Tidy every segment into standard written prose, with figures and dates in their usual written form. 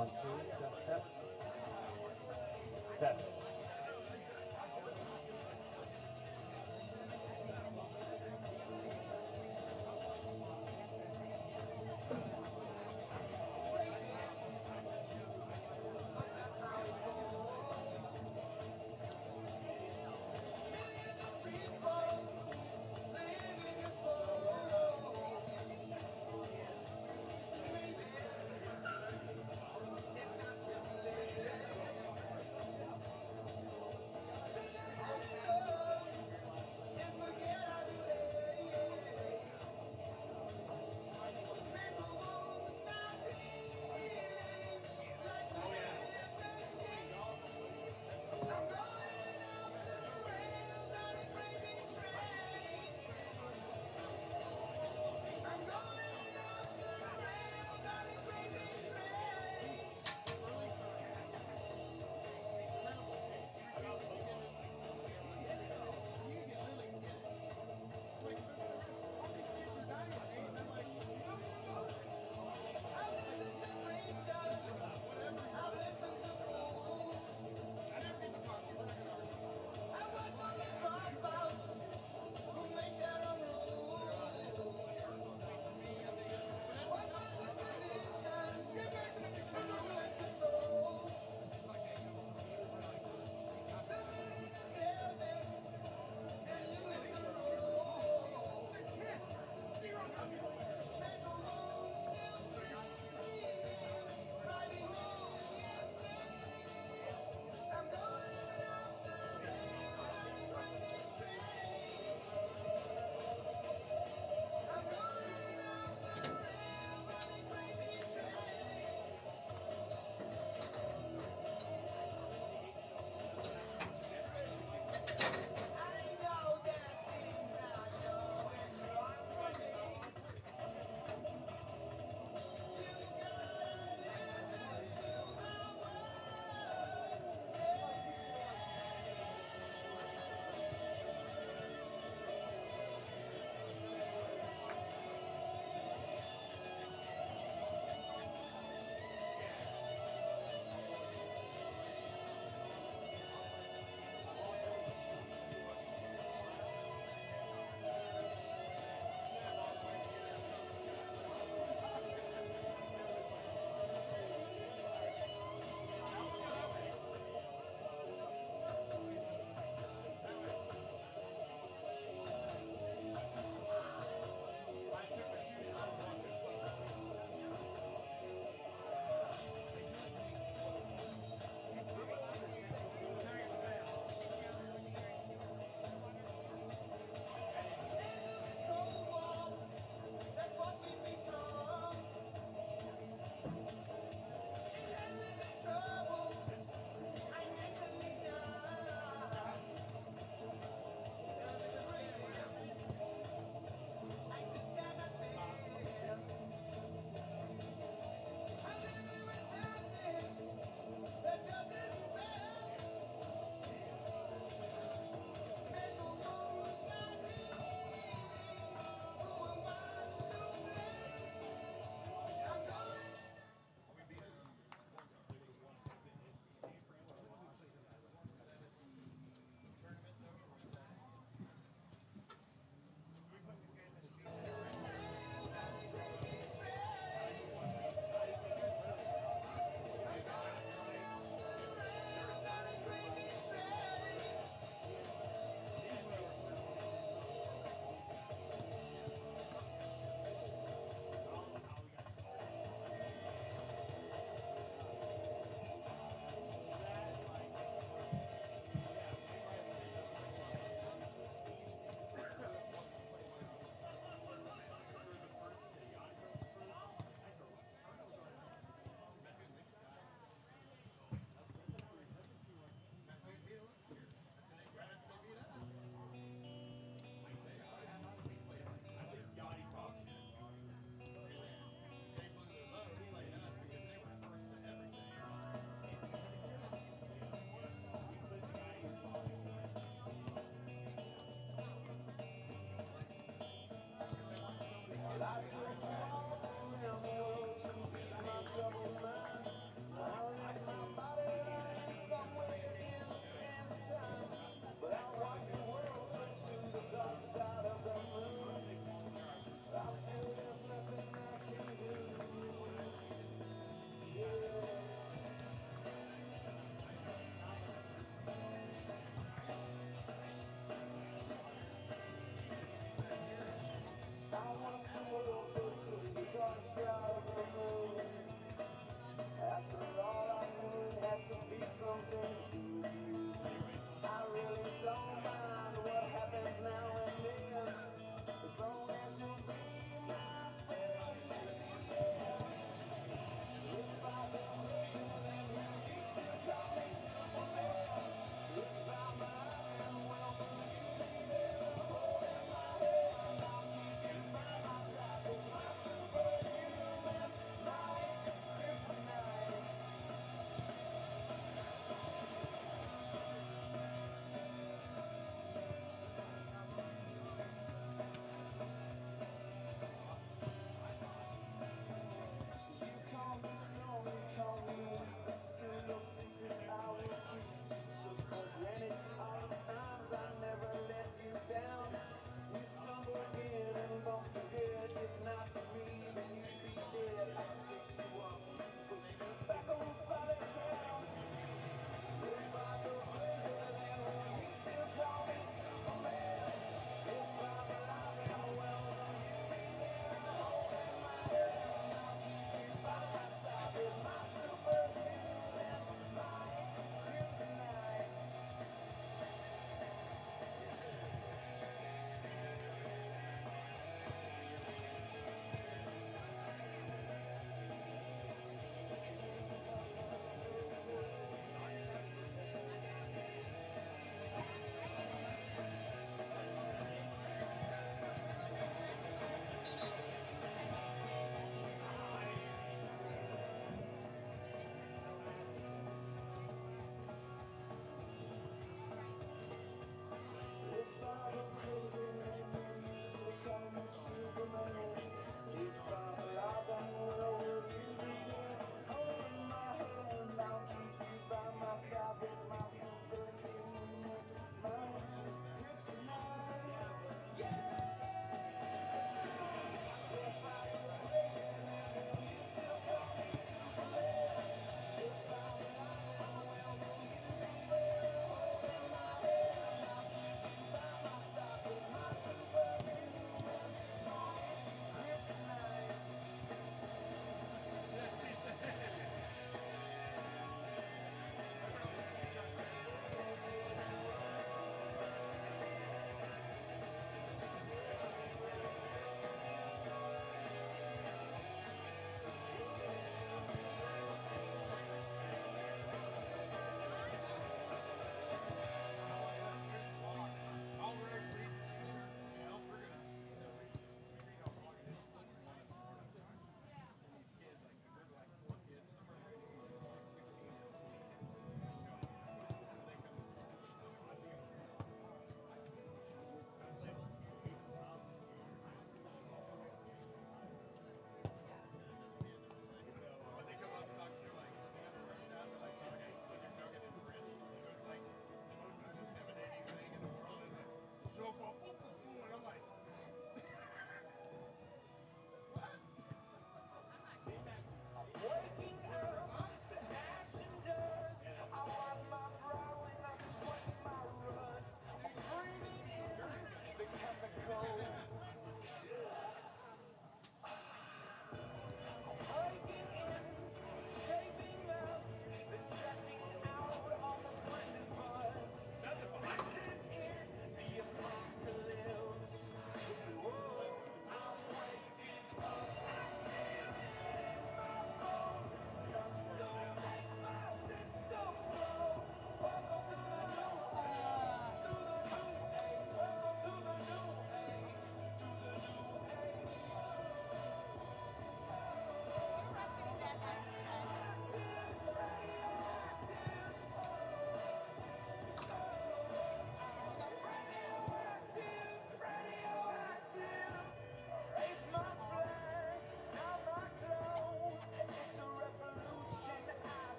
1, 2, test, test. Test.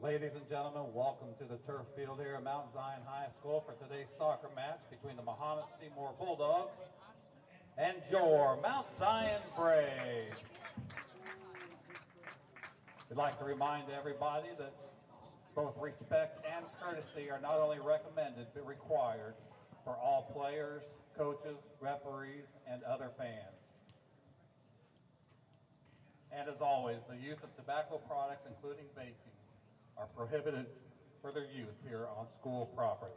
Ladies and gentlemen, welcome to the turf field here at Mount Zion High School for today's soccer match between the Mahomet-Seymour Bulldogs and your Mount Zion Braves. We'd like to remind everybody that both respect and courtesy are not only recommended but required for all players, coaches, referees, and other fans. And as always, the use of tobacco products, including vaping, are prohibited for their use here on school property.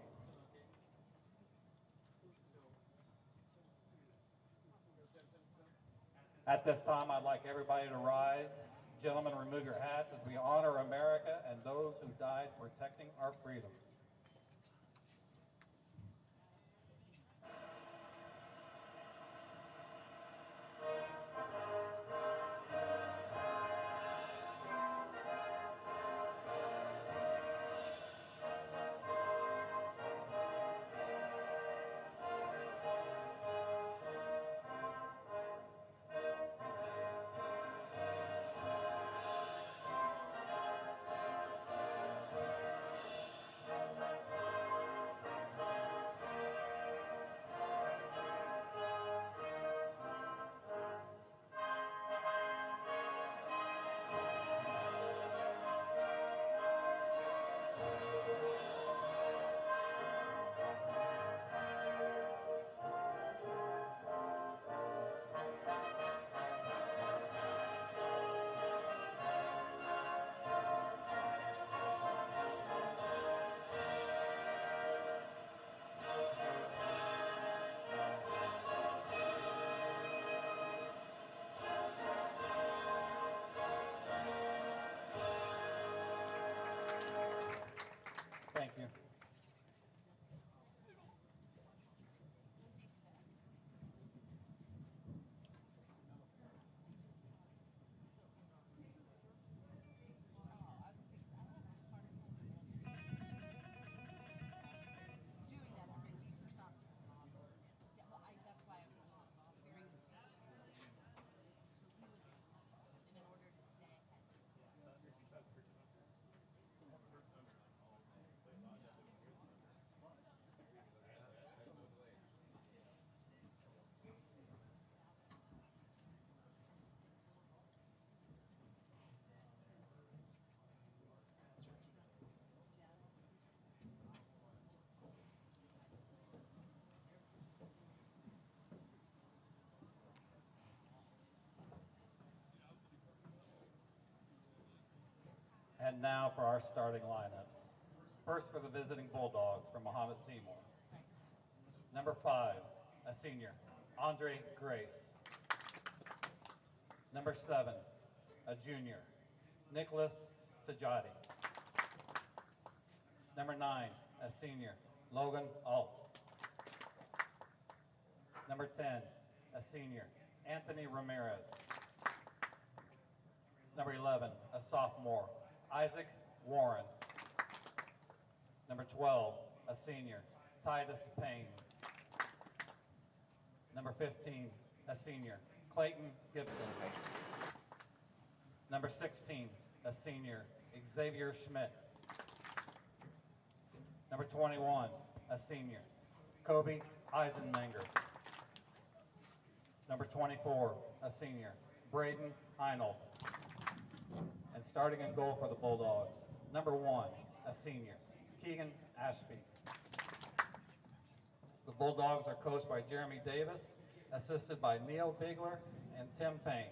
At this time, I'd like everybody to rise. Gentlemen, remove your hats as we honor America and those who died protecting our freedom. Thank you. And now for our starting lineups. First for the visiting Bulldogs from Mahomet-Seymour. Number 5, a senior, Andre Grace. Number 7, a junior, Nicholas Tajati. Number 9, a senior, Logan Alt. Number 10, a senior, Anthony Ramirez. Number 11, a sophomore, Isaac Warren. Number 12, a senior, Titus Payne. Number 15, a senior, Clayton Gibson. Number 16, a senior, Xavier Schmidt. Number 21, a senior, Kobe Eisenmenger. Number 24, a senior, Braden Heinold. And starting in goal for the Bulldogs, number 1, a senior, Keegan Ashby. The Bulldogs are coached by Jeremy Davis, assisted by Neil Bigler and Tim Payne.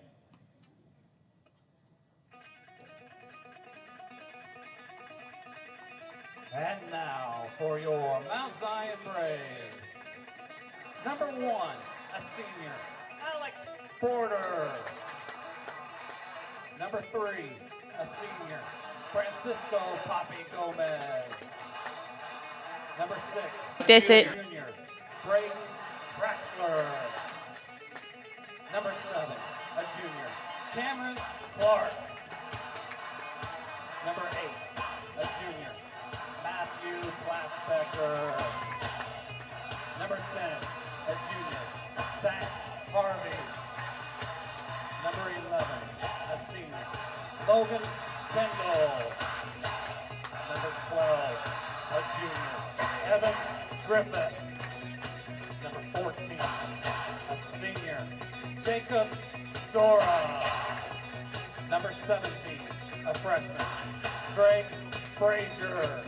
And now for your Mount Zion Braves. Number 1, a senior, Alec Porter. Number 3, a senior, Francisco Papi Gomez. Number 6, a junior, Braden Braxler. Number 7, a junior, Cameron Clark. Number 8, a junior, Matthew Glassbecker. Number 10, a junior, Zach Harvey. Number 11, a senior, Logan Kendall. Griffith. Number 14, a senior, Jacob Zora. Number 17, a freshman, Greg Frazier.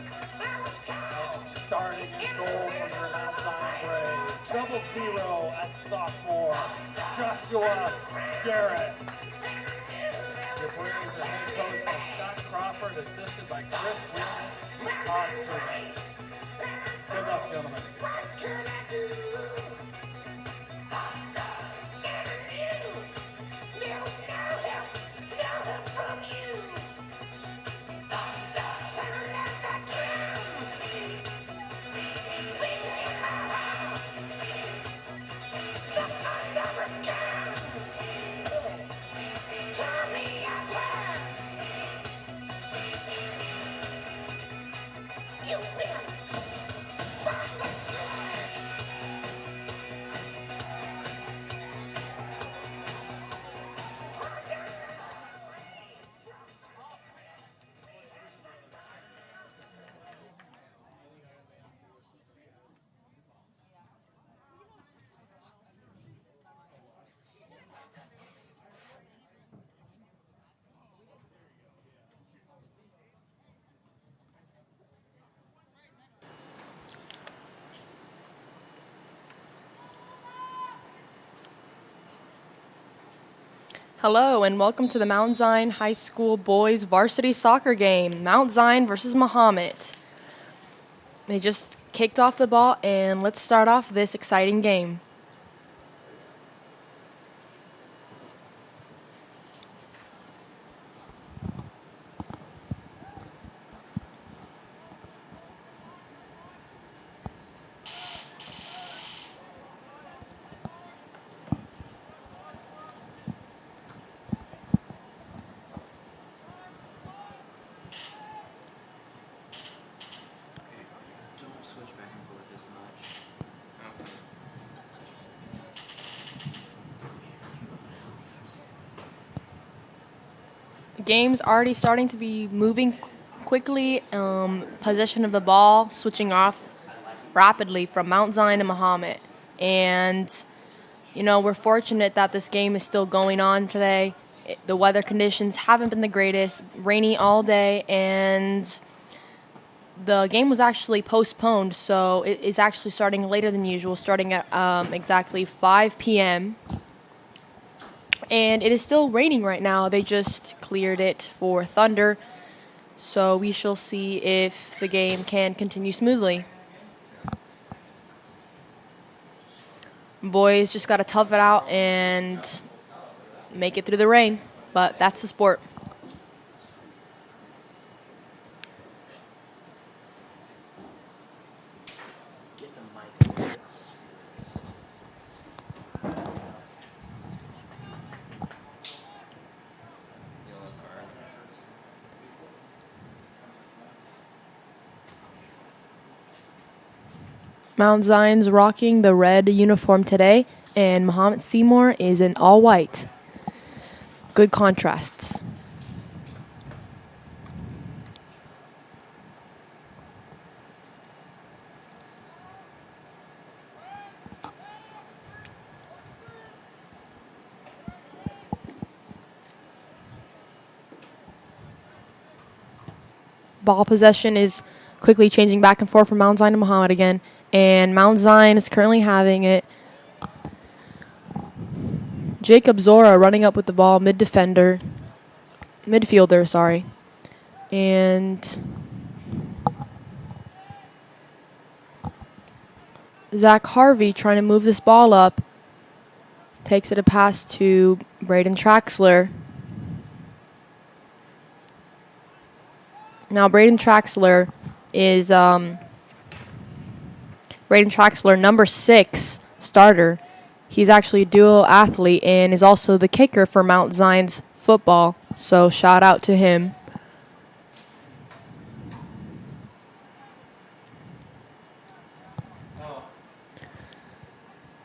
Starting in goal for your Mount Zion Braves. Double zero at sophomore, Joshua Garrett. Your Braves are head coach by Scott Crawford, assisted by Chris Wheelan and Todd Stevens. Good luck, gentlemen. Hello and welcome to the Mount Zion High School boys varsity soccer game, Mount Zion versus Mahomet. They just kicked off the ball and let's start off this exciting game. The game's already starting to be moving quickly. Possession of the ball switching off rapidly from Mount Zion to Mahomet. And, we're fortunate that this game is still going on today. The weather conditions haven't been the greatest, rainy all day, and the game was actually postponed, so it is actually starting later than usual, starting at exactly 5 p.m., and it is still raining right now. They just cleared it for thunder, so we shall see if the game can continue smoothly. Boys just got to tough it out and make it through the rain, but that's the sport. Mount Zion's rocking the red uniform today, and Mahomet-Seymour is in all white. Good contrasts. Ball possession is quickly changing back and forth from Mount Zion to Mahomet again. And Mount Zion is currently having it. Jacob Zora running up with the ball, midfielder, sorry. And Zach Harvey trying to move this ball up. Takes it a pass to Braden Traxler. Now Braden Traxler is number 6 starter. He's actually a dual athlete and is also the kicker for Mount Zion's football. So shout out to him.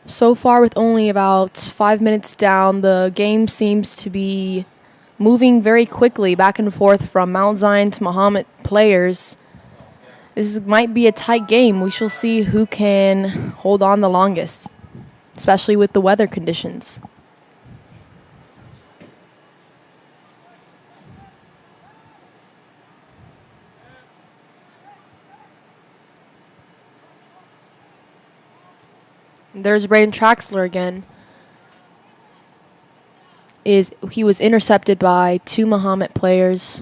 So far, with only about 5 minutes down, the game seems to be moving very quickly back and forth from Mount Zion to Mahomet players. This might be a tight game. We shall see who can hold on the longest, especially with the weather conditions. There's Braden Traxler again. He was intercepted by 2 Mahomet players.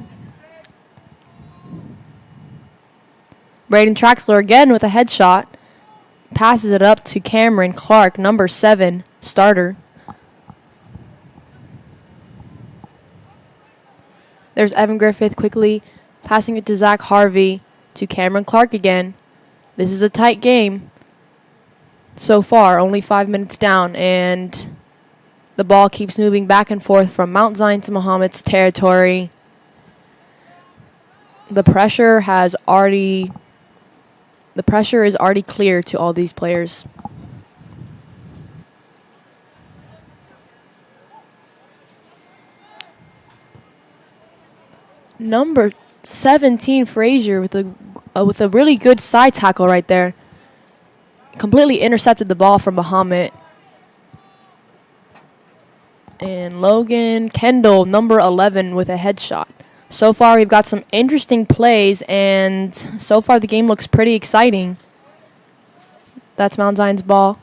Braden Traxler again with a headshot. Passes it up to Cameron Clark, number 7, starter. There's Evan Griffith quickly passing it to Zach Harvey, to Cameron Clark again. This is a tight game. So far, only 5 minutes down, and the ball keeps moving back and forth from Mount Zion to Mahomet's territory. The pressure is already clear to all these players. Number 17, Frazier, with a really good side tackle right there. Completely intercepted the ball from Mahomet. And Logan Kendall, number 11, with a headshot. So far, we've got some interesting plays, and so far the game looks pretty exciting. That's Mount Zion's ball.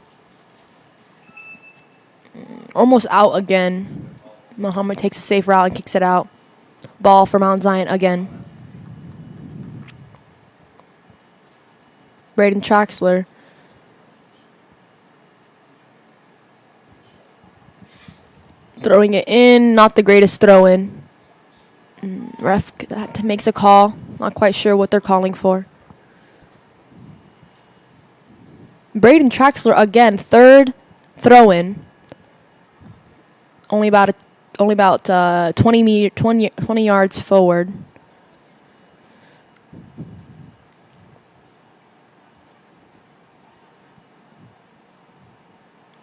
Almost out again. Mahomet takes a safe route and kicks it out. Ball for Mount Zion again. Braden Traxler. Throwing it in, not the greatest throw in. Ref makes a call. Not quite sure what they're calling for. Braden Traxler again, 3rd throw in. Only about 20 yards forward.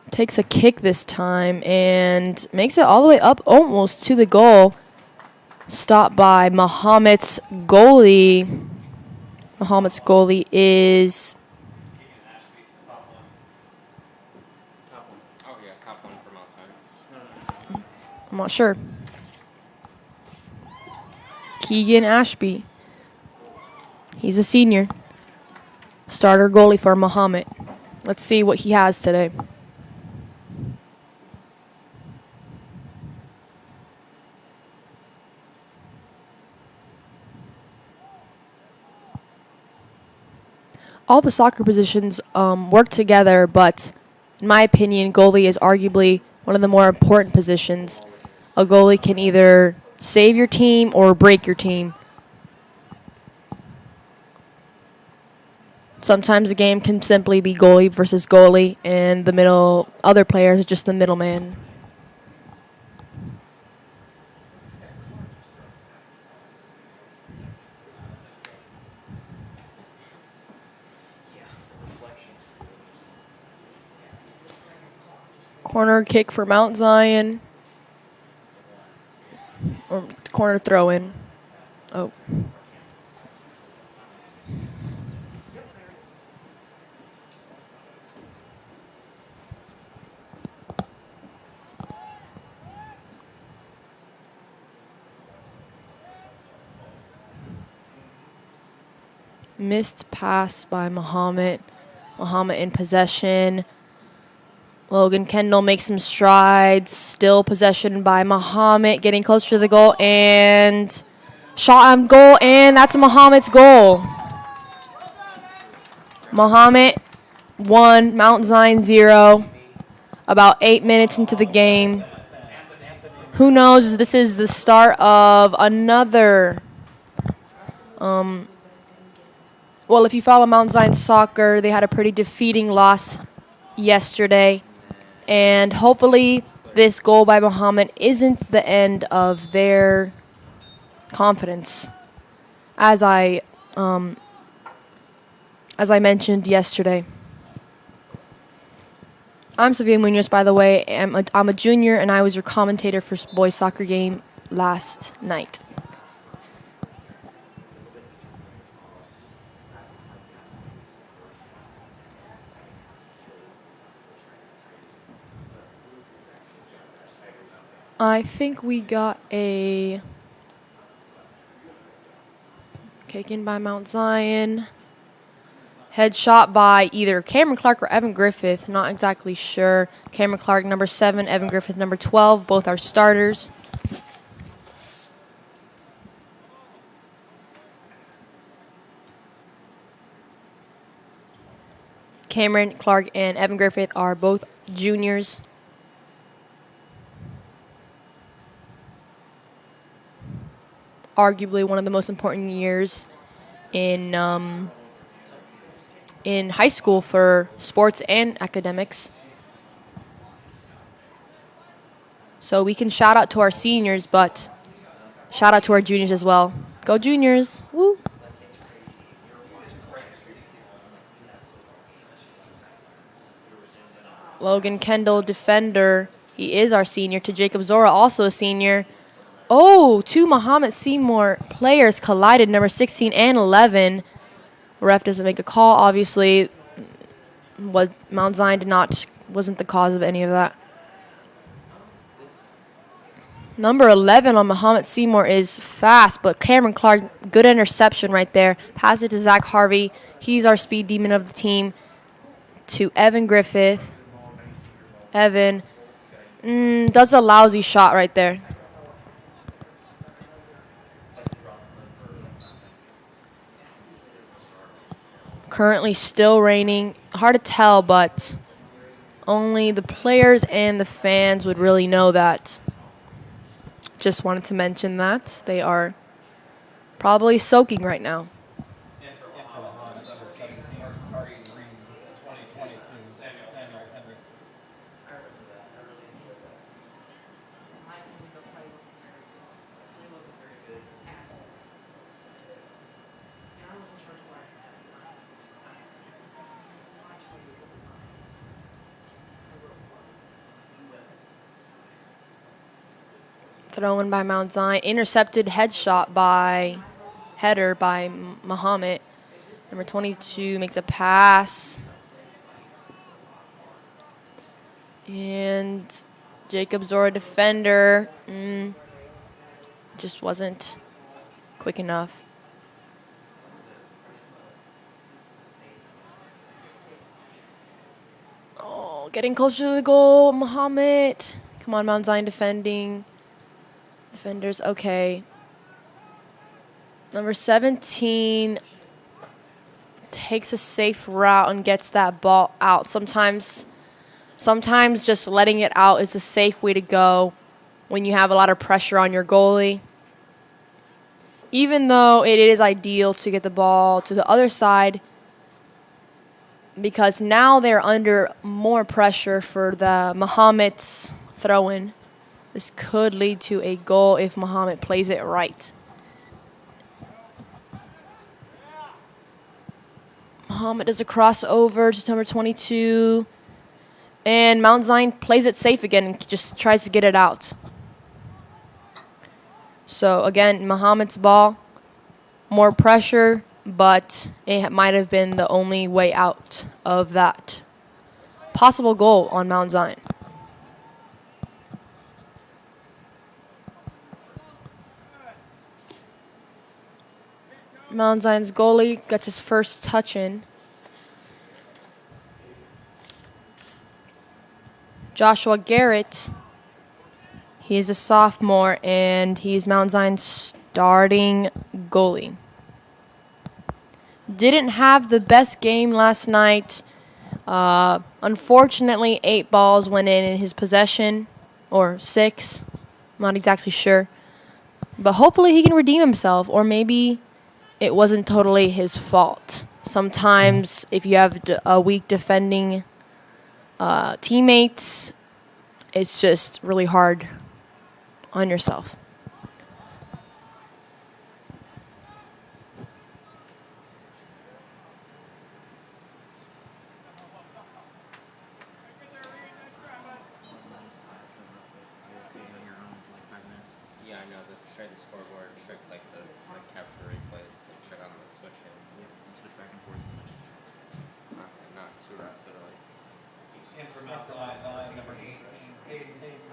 Takes a kick this time and makes it all the way up almost to the goal. Stopped by Mahomet's goalie. Mahomet's goalie is... I'm not sure. Keegan Ashby. He's a senior. Starter goalie for Mahomet. Let's see what he has today. All the soccer positions work together, but in my opinion, goalie is arguably one of the more important positions. A goalie can either save your team or break your team. Sometimes the game can simply be goalie versus goalie, and the other player is just the middleman. Corner kick for Mount Zion. Or corner throw in. Oh. Missed pass by Mahomet. Mahomet in possession. Logan Kendall makes some strides. Still possession by Mahomet. Getting closer to the goal. And shot on goal. And that's Mahomet's goal. Mahomet 1, Mount Zion 0. About 8 minutes into the game. Who knows? This is the start of another... Well, if you follow Mount Zion soccer, they had a pretty defeating loss yesterday. And hopefully this goal by Mahomet isn't the end of their confidence. As I mentioned yesterday. I'm Sofia Munoz, by the way. I'm a junior, and I was your commentator for boys soccer game last night. I think we got a kick in by Mount Zion. Headshot by either Cameron Clark or Evan Griffith. Not exactly sure. Cameron Clark, number 7. Evan Griffith, number 12. Both are starters. Cameron Clark and Evan Griffith are both juniors. Arguably one of the most important years in high school for sports and academics. So we can shout out to our seniors, but shout out to our juniors as well. Go Juniors! Woo! Logan Kendall, defender. He is our senior. To Jacob Zora, also a senior. Oh, two Mahomet-Seymour players collided, number 16 and 11. Ref doesn't make a call, obviously. What Mount Zion wasn't the cause of any of that. Number 11 on Mahomet-Seymour is fast, but Cameron Clark, good interception right there. Pass it to Zach Harvey. He's our speed demon of the team. To Evan Griffith. Evan does a lousy shot right there. Currently still raining. Hard to tell, but only the players and the fans would really know that. Just wanted to mention that. They are probably soaking right now. Thrown by Mount Zion. Intercepted header by Mahomet. Number 22 makes a pass. And Jacob Zora, defender. Just wasn't quick enough. Oh, getting closer to the goal. Mahomet. Come on, Mount Zion defending. Defenders, okay. Number 17 takes a safe route and gets that ball out. Sometimes just letting it out is a safe way to go when you have a lot of pressure on your goalie. Even though it is ideal to get the ball to the other side, because now they're under more pressure for the Mahomet's throw-in. This could lead to a goal if Mahomet plays it right. Mahomet does a crossover to number 22. And Mount Zion plays it safe again and just tries to get it out. So, again, Mahomet's ball. More pressure, but it might have been the only way out of that possible goal on Mount Zion. Mount Zion's goalie gets his first touch in. Joshua Garrett, he is a sophomore, and he's Mount Zion's starting goalie. Didn't have the best game last night. Unfortunately, 8 balls went in his possession, or 6. I'm not exactly sure. But hopefully he can redeem himself, or maybe it wasn't totally his fault. Sometimes if you have a weak defending teammates, it's just really hard on yourself. Yeah, I know. Check the scoreboard, check like the capture replays, check on the switch in. And switch back and forth and switch. Not too rapidly. In from Mount Zion, number 8,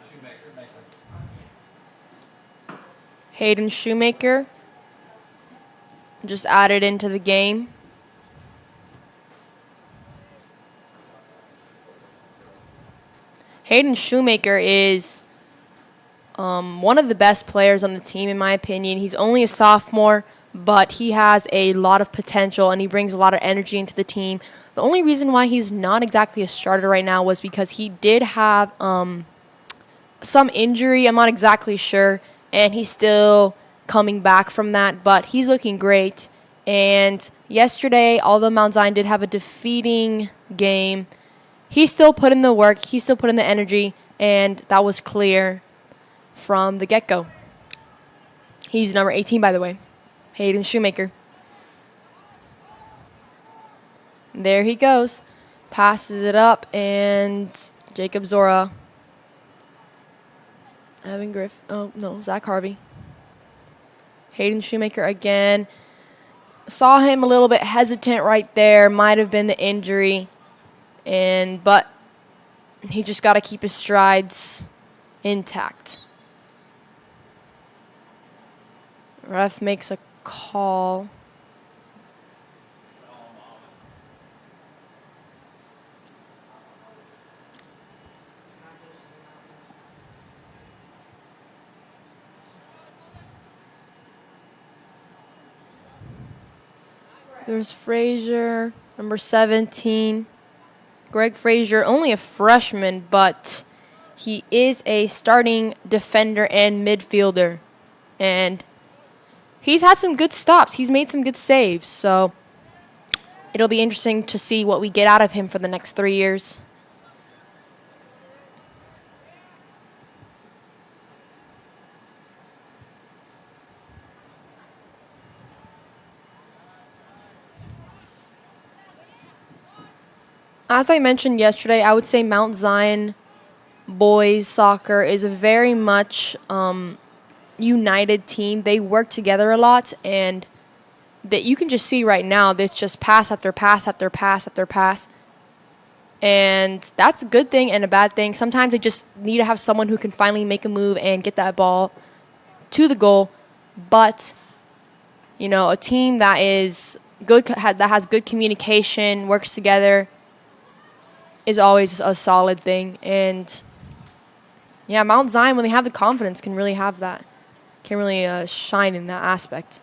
Shoemaker. Hayden Shoemaker just added into the game. Hayden Shoemaker is one of the best players on the team, in my opinion. He's only a sophomore, but he has a lot of potential, and he brings a lot of energy into the team. The only reason why he's not exactly a starter right now was because he did have some injury. I'm not exactly sure, and he's still coming back from that, but he's looking great. And yesterday, although Mount Zion did have a defeating game, he still put in the work, he still put in the energy, and that was clear from the get-go. He's number 18, by the way, Hayden Shoemaker. There he goes. Passes it up, and Jacob Zora. Evan Griff. Oh, no, Zach Harvey. Hayden Shoemaker again. Saw him a little bit hesitant right there. Might have been the injury. But he just got to keep his strides intact. Ref makes a call. There's Frazier, number 17. Greg Frazier, only a freshman, but he is a starting defender and midfielder. And he's had some good stops. He's made some good saves. So it'll be interesting to see what we get out of him for the next 3 years. As I mentioned yesterday, I would say Mount Zion boys soccer is a very much united team. They work together a lot, and that you can just see right now that it's just pass after pass after pass after pass. And that's a good thing and a bad thing. Sometimes they just need to have someone who can finally make a move and get that ball to the goal. But, you know, a team that is good, that has good communication, works together, is always a solid thing. And yeah, Mount Zion, when they have the confidence, can really have that. Can really shine in that aspect.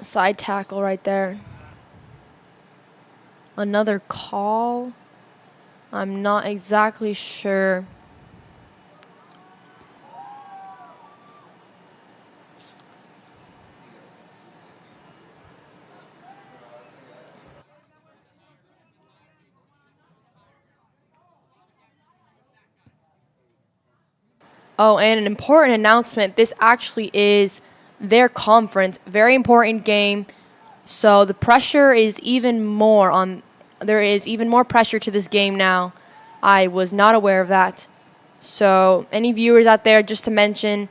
Side tackle right there. Another call. I'm not exactly sure. Oh, and an important announcement. This actually is their conference. Very important game. So the pressure is even more on. There is even more pressure to this game now. I was not aware of that. So any viewers out there, just to mention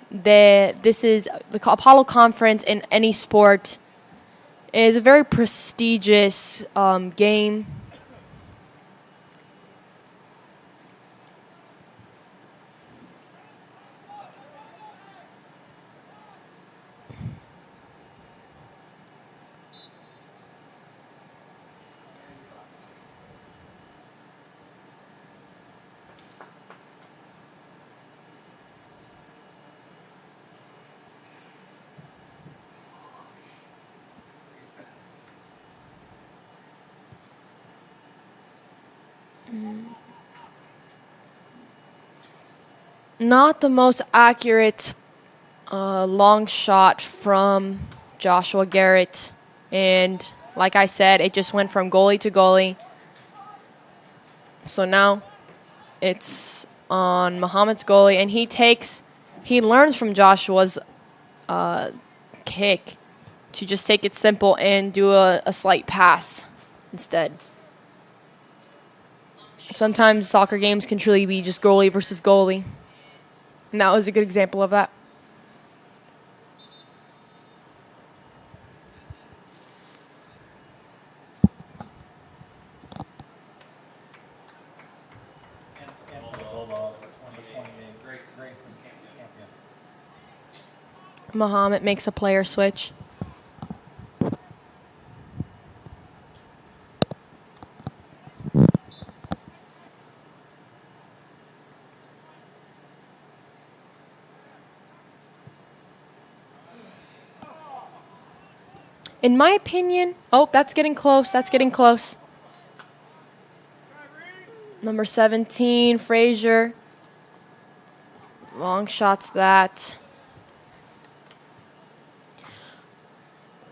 that this is the Apollo Conference in any sport is a very prestigious game. Not the most accurate long shot from Joshua Garrett. And like I said, it just went from goalie to goalie. So now it's on Mahomet's goalie. And he learns from Joshua's kick to just take it simple and do a slight pass instead. Sometimes soccer games can truly be just goalie versus goalie. And that was a good example of that. Mahomet makes a player switch. In my opinion, oh, that's getting close. That's getting close. Number 17, Frazier. Long shots that.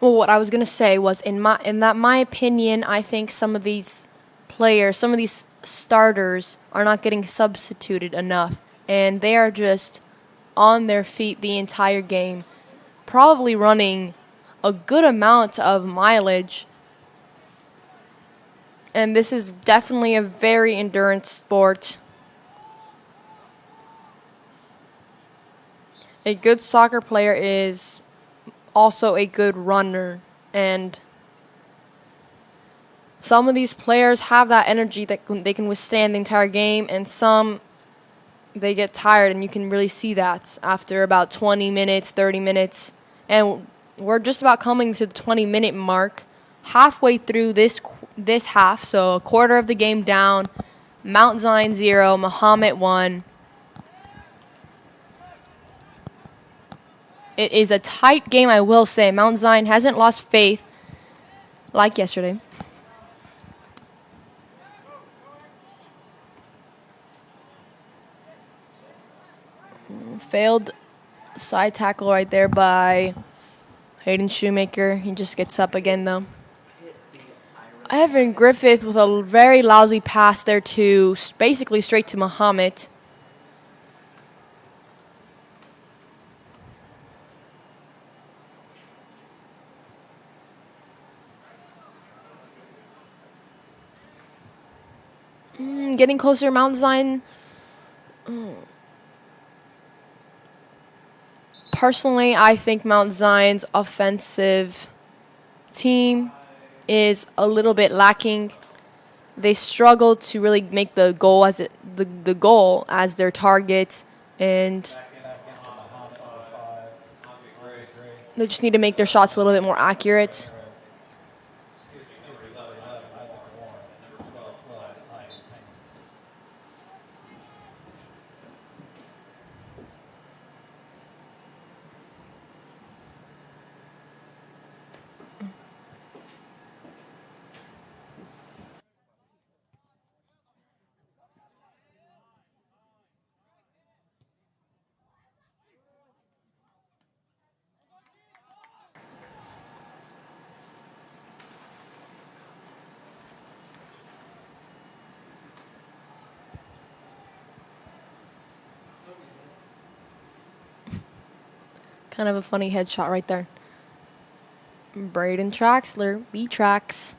Well, what I was gonna say was, in my opinion, I think some of these players, some of these starters, are not getting substituted enough, and they are just on their feet the entire game, probably running a good amount of mileage. And this is definitely a very endurance sport. A good soccer player is also a good runner, and some of these players have that energy that they can withstand the entire game, and some, they get tired, and you can really see that after about 20 minutes, 30 minutes. And we're just about coming to the 20-minute mark, halfway through this half, so a quarter of the game down. Mount Zion 0, Mahomet 1. It is a tight game, I will say. Mount Zion hasn't lost faith like yesterday. Failed side tackle right there by Hayden Shoemaker. He just gets up again, though. Evan Griffith with a very lousy pass there to basically straight to Mahomet. Getting closer, Mount Zion. Personally, I think Mount Zion's offensive team is a little bit lacking. They struggle to really make the goal as the goal as their target, and they just need to make their shots a little bit more accurate. Kind of a funny headshot right there. Braden Traxler, B-Trax.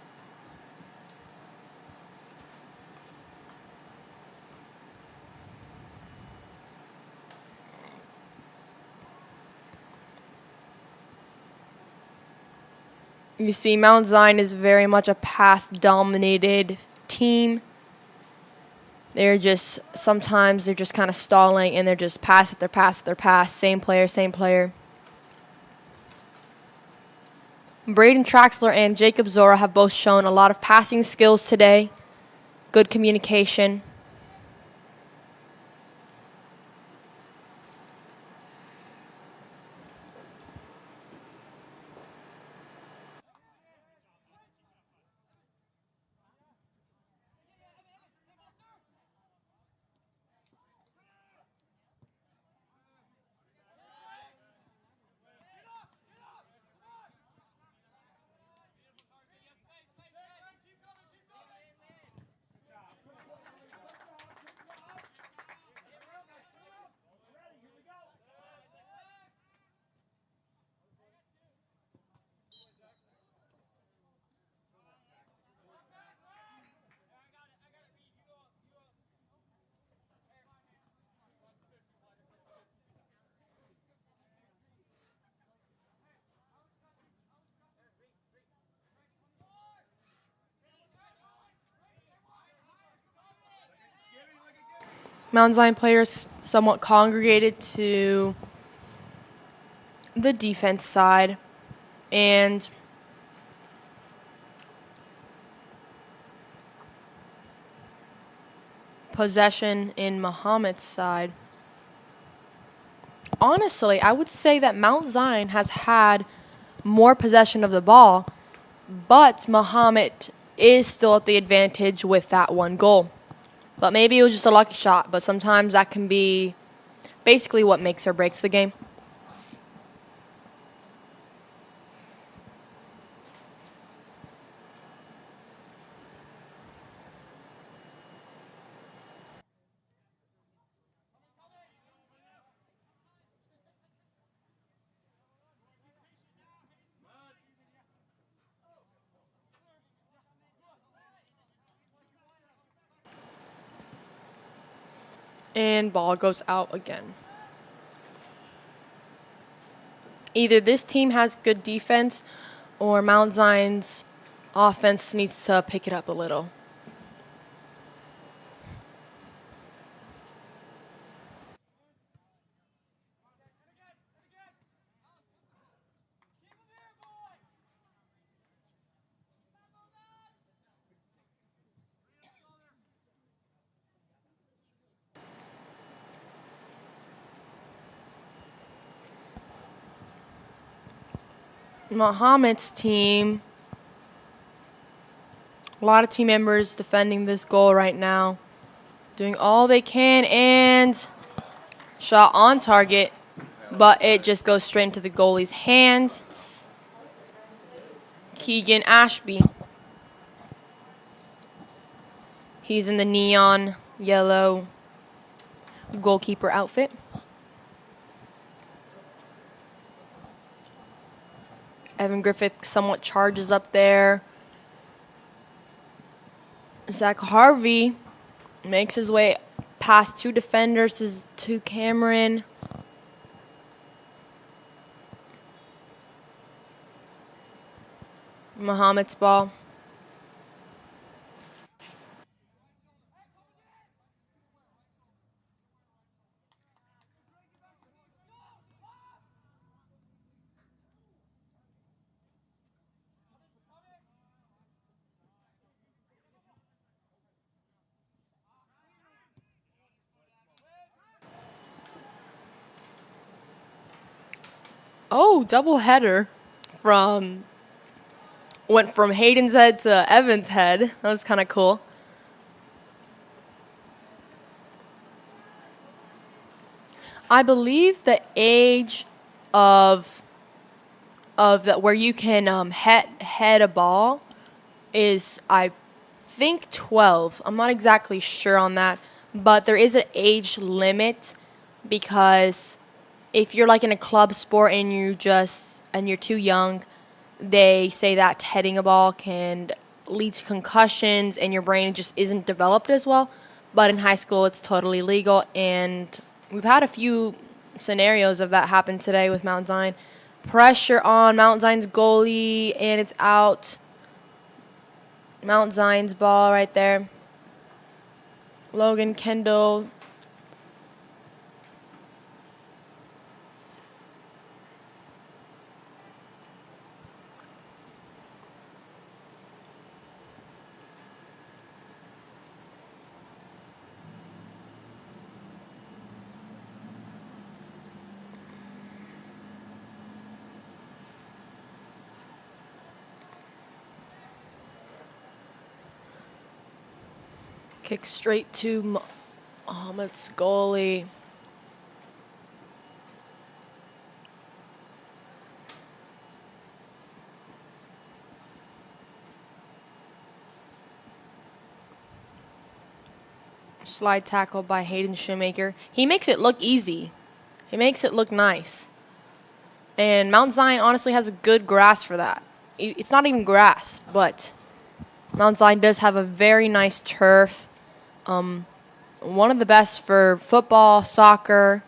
You see, Mount Zion is very much a pass-dominated team. Sometimes they're just kind of stalling, and they're just pass after pass after pass. Same player, same player. Braden Traxler and Jacob Zora have both shown a lot of passing skills today. Good communication. Mount Zion players somewhat congregated to the defense side. And possession in Mahomet's side. Honestly, I would say that Mount Zion has had more possession of the ball, but Mahomet is still at the advantage with that one goal. But maybe it was just a lucky shot, but sometimes that can be basically what makes or breaks the game. And ball goes out again. Either this team has good defense or Mount Zion's offense needs to pick it up a little. Mahomet's team, a lot of team members defending this goal right now, doing all they can, and shot on target, but it just goes straight into the goalie's hand. Keegan Ashby. He's in the neon yellow goalkeeper outfit. Evan Griffith somewhat charges up there. Zach Harvey makes his way past two defenders to Cameron. Mahomet's ball. Oh, double header went from Hayden's head to Evan's head. That was kind of cool. I believe the age of that where you can head a ball is, I think, 12. I'm not exactly sure on that, but there is an age limit because if you're like in a club sport and you're too young, they say that heading a ball can lead to concussions and your brain just isn't developed as well. But in high school, it's totally legal, and we've had a few scenarios of that happen today with Mount Zion. Pressure on Mount Zion's goalie, and it's out. Mount Zion's ball right there. Logan Kendall. Kick straight to Mahomet's goalie. Slide tackle by Hayden Shoemaker. He makes it look easy. He makes it look nice. And Mount Zion honestly has a good grasp for that. It's not even grass, but Mount Zion does have a very nice turf. One of the best for football, soccer,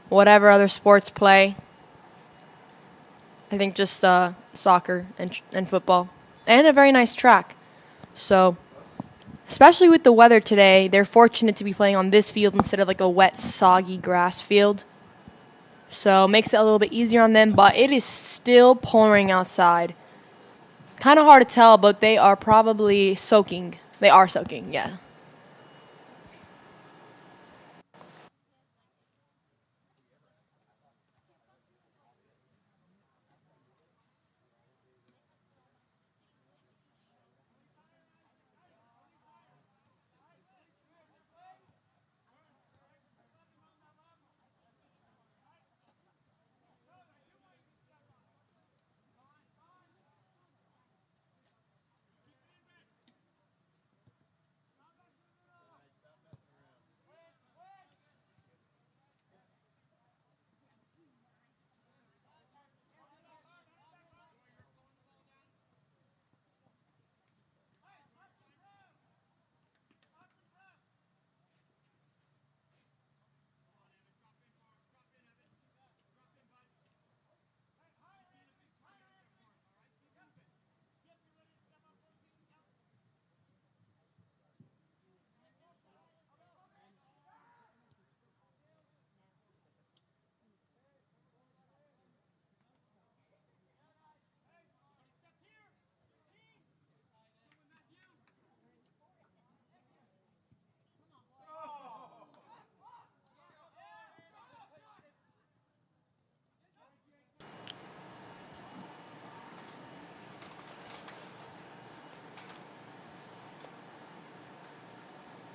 whatever other sports play. I think just soccer and football. And a very nice track. So, especially with the weather today, they're fortunate to be playing on this field instead of like a wet, soggy grass field. So makes it a little bit easier on them, but it is still pouring outside. Kind of hard to tell, but they are probably soaking. They are soaking, yeah.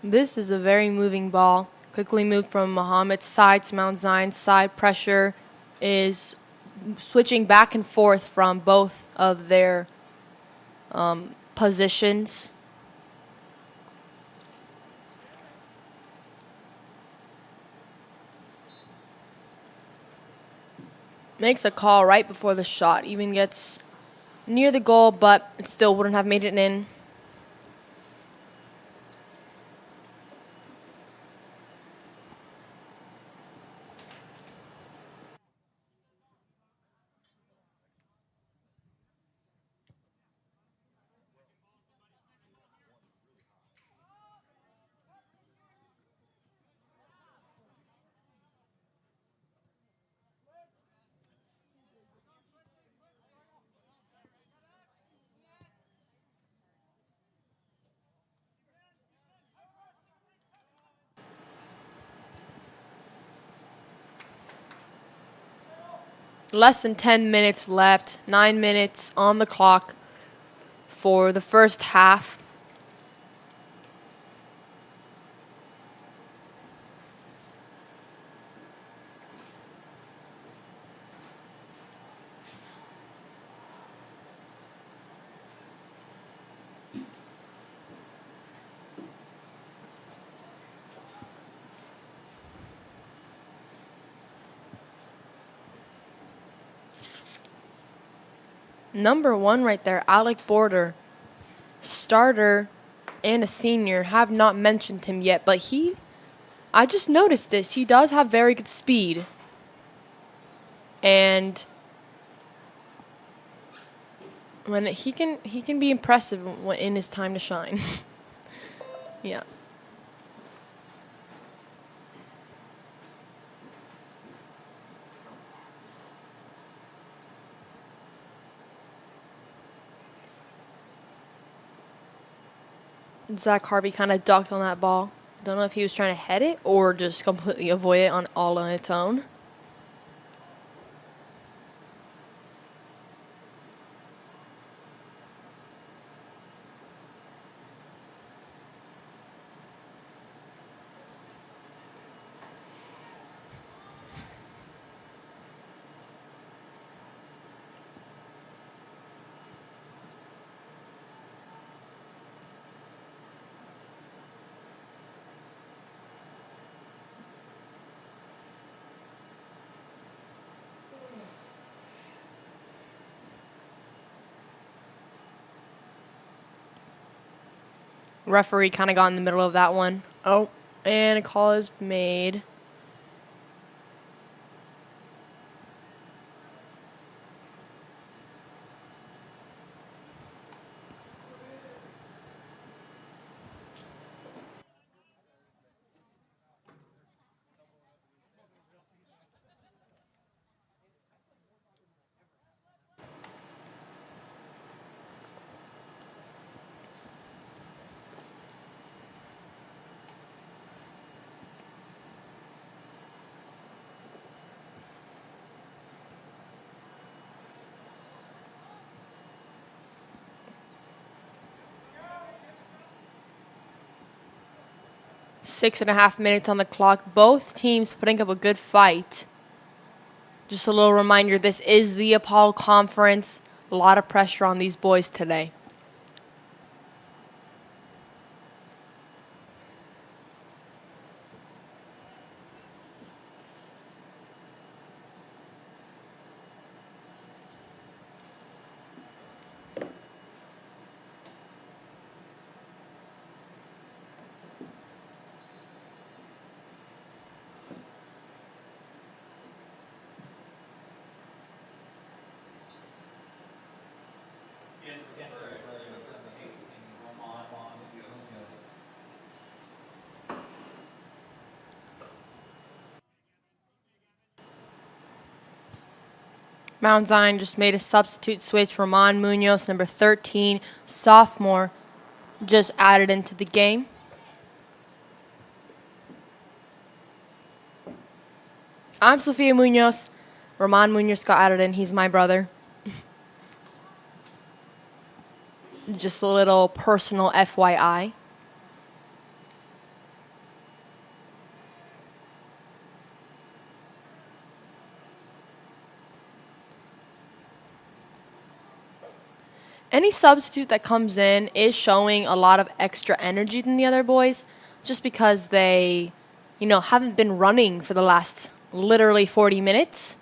This is a very moving ball. Quickly moved from Mahomet's side to Mount Zion's side. Pressure is switching back and forth from both of their positions. Makes a call right before the shot. Even gets near the goal, but it still wouldn't have made it in. Less than 10 minutes left. 9 minutes on the clock for the first half. Number 1 right there, Alec Border, starter and a senior. Have not mentioned him yet, but I just noticed this. He does have very good speed. And when he can be impressive in his time to shine. Yeah. Zach Harvey kind of ducked on that ball. Don't know if he was trying to head it or just completely avoid it all on its own. Referee kind of got in the middle of that one. Oh, and a call is made. 6.5 minutes on the clock. Both teams putting up a good fight. Just a little reminder, this is the Apollo Conference. A lot of pressure on these boys today. Mount Zion just made a substitute switch. Ramon Munoz, number 13, sophomore, just added into the game. I'm Sophia Munoz. Ramon Munoz got added in. He's my brother. Just a little personal FYI. Any substitute that comes in is showing a lot of extra energy than the other boys, just because they, haven't been running for the last literally 40 minutes.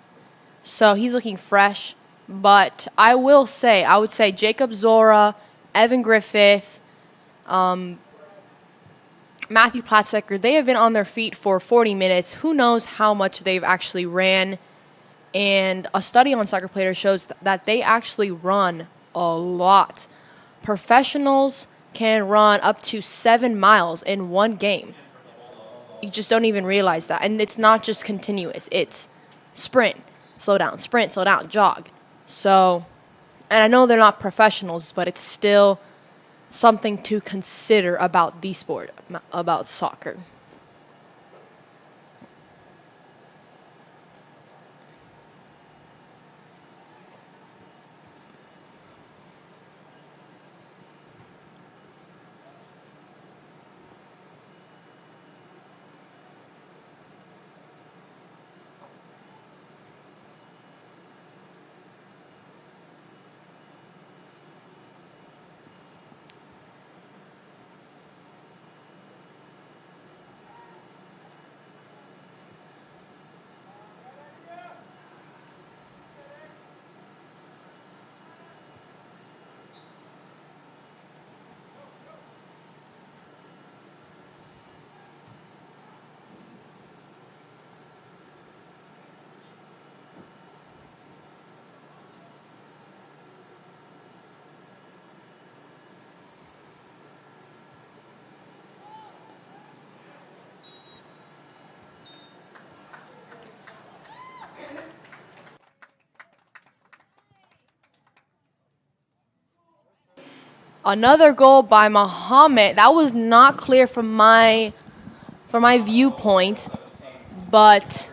So he's looking fresh. But I would say Jacob Zora, Evan Griffith, Matthew Platzbecker, they have been on their feet for 40 minutes. Who knows how much they've actually ran. And a study on soccer players shows that they actually run a lot. Professionals can run up to 7 miles in one game. You just don't even realize that. And it's not just continuous. It's sprint, slow down, jog. So, and I know they're not professionals, but it's still something to consider about the sport, about soccer. Another goal by Mahomet. That was not clear from my viewpoint, but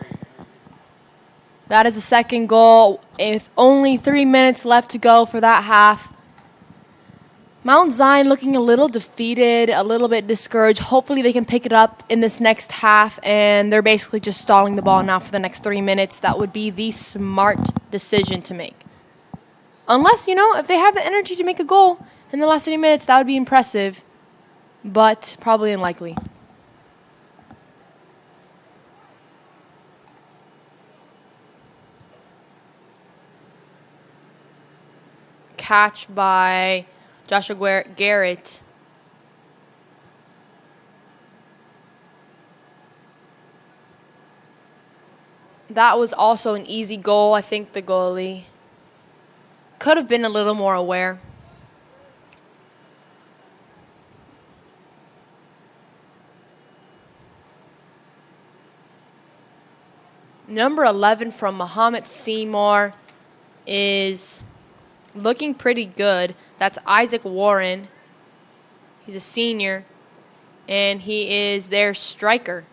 that is the second goal. With only 3 minutes left to go for that half. Mount Zion looking a little defeated, a little bit discouraged. Hopefully they can pick it up in this next half, and they're basically just stalling the ball now for the next 3 minutes. That would be the smart decision to make. Unless, if they have the energy to make a goal in the last 3 minutes, that would be impressive, but probably unlikely. Catch by Joshua Garrett. That was also an easy goal. I think the goalie could have been a little more aware. Number 11 from Mahomet-Seymour is looking pretty good. That's Isaac Warren. He's a senior, and he is their striker.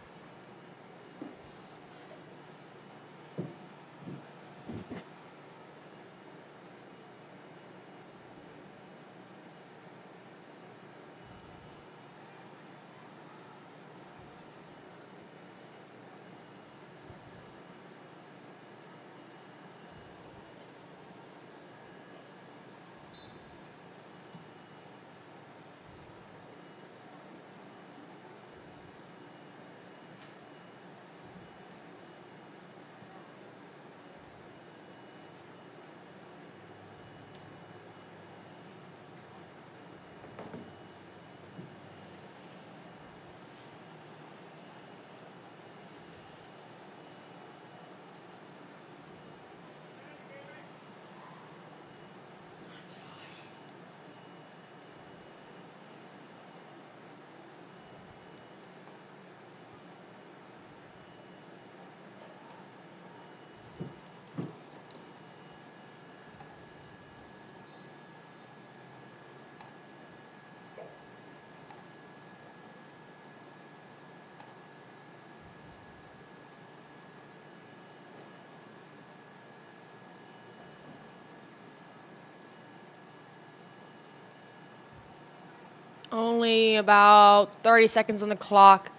Only about 30 seconds on the clock.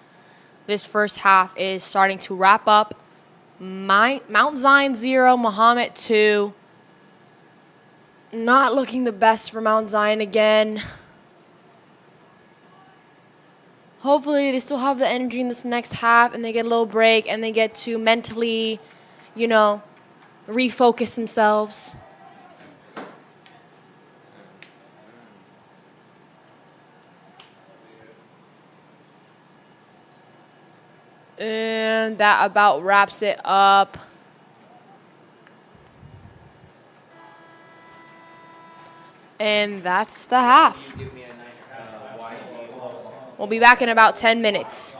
This first half is starting to wrap up. Mount Zion 0, Mahomet 2. Not looking the best for Mount Zion again. Hopefully they still have the energy in this next half and they get a little break and they get to mentally, refocus themselves. And that about wraps it up. And that's the half. We'll be back in about 10 minutes.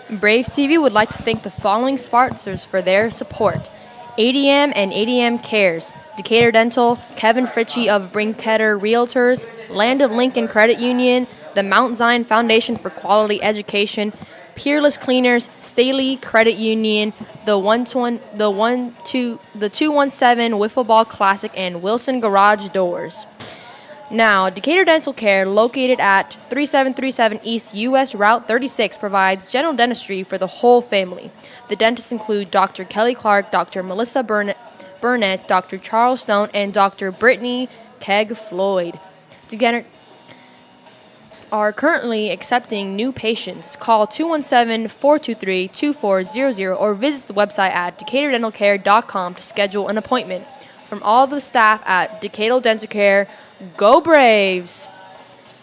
Brave TV would like to thank the following sponsors for their support: ADM and ADMCares, Decatur Dental, Kevin Fritzsche of Brinkoetter Realtors, Land of Lincoln Credit Union, the Mount Zion Foundation for Quality Education, Peerless Cleaners, Staley Credit Union, the 217 Wiffleball Classic, and Wilson Garage Doors. Now, Decatur Dental Care, located at 3737 East U.S. Route 36, provides general dentistry for the whole family. The dentists include Dr. Kelly Clark, Dr. Melissa Burnett, Dr. Charles Stone, and Dr. Brittany Keg Floyd. Decatur are currently accepting new patients. Call 217-423-2400 or visit the website at decaturdentalcare.com to schedule an appointment. From all the staff at Decatur Dental Care, go Braves!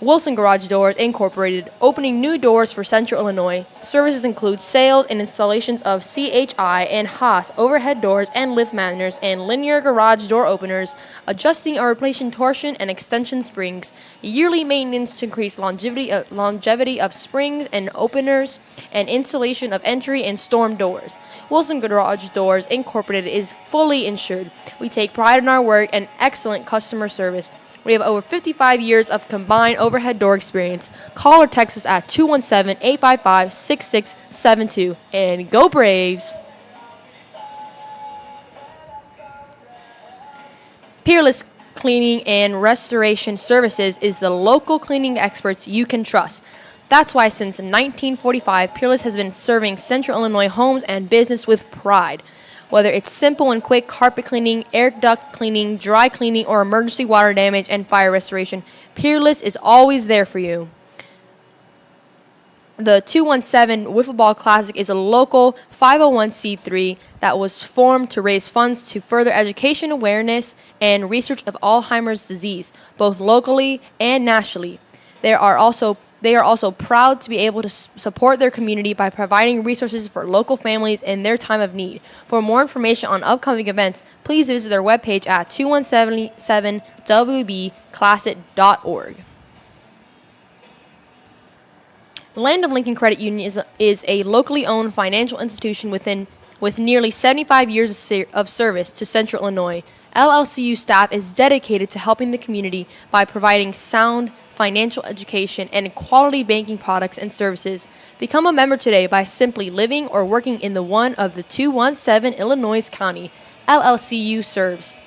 Wilson Garage Doors Incorporated, opening new doors for Central Illinois. Services include sales and installations of CHI and Haas overhead doors and lift manners and linear garage door openers, adjusting or replacing torsion and extension springs, yearly maintenance to increase longevity of springs and openers, and installation of entry and storm doors. Wilson Garage Doors Incorporated is fully insured. We take pride in our work and excellent customer service. We have over 55 years of combined overhead door experience. Call or text us at 217-855-6672. And go Braves! Peerless Cleaning and Restoration Services is the local cleaning experts you can trust. That's why since 1945, Peerless has been serving Central Illinois homes and business with pride. Whether it's simple and quick carpet cleaning, air duct cleaning, dry cleaning, or emergency water damage and fire restoration, Peerless is always there for you. The 217 Wiffleball Classic is a local 501c3 that was formed to raise funds to further education awareness and research of Alzheimer's disease, both locally and nationally. They are also proud to be able to support their community by providing resources for local families in their time of need. For more information on upcoming events, please visit their webpage at 2177wbclassic.org. The Land of Lincoln Credit Union is a locally owned financial institution with nearly 75 years of service to Central Illinois. LLCU staff is dedicated to helping the community by providing sound financial education and quality banking products and services. Become a member today by simply living or working in the one of the 217 Illinois County. LLCU serves.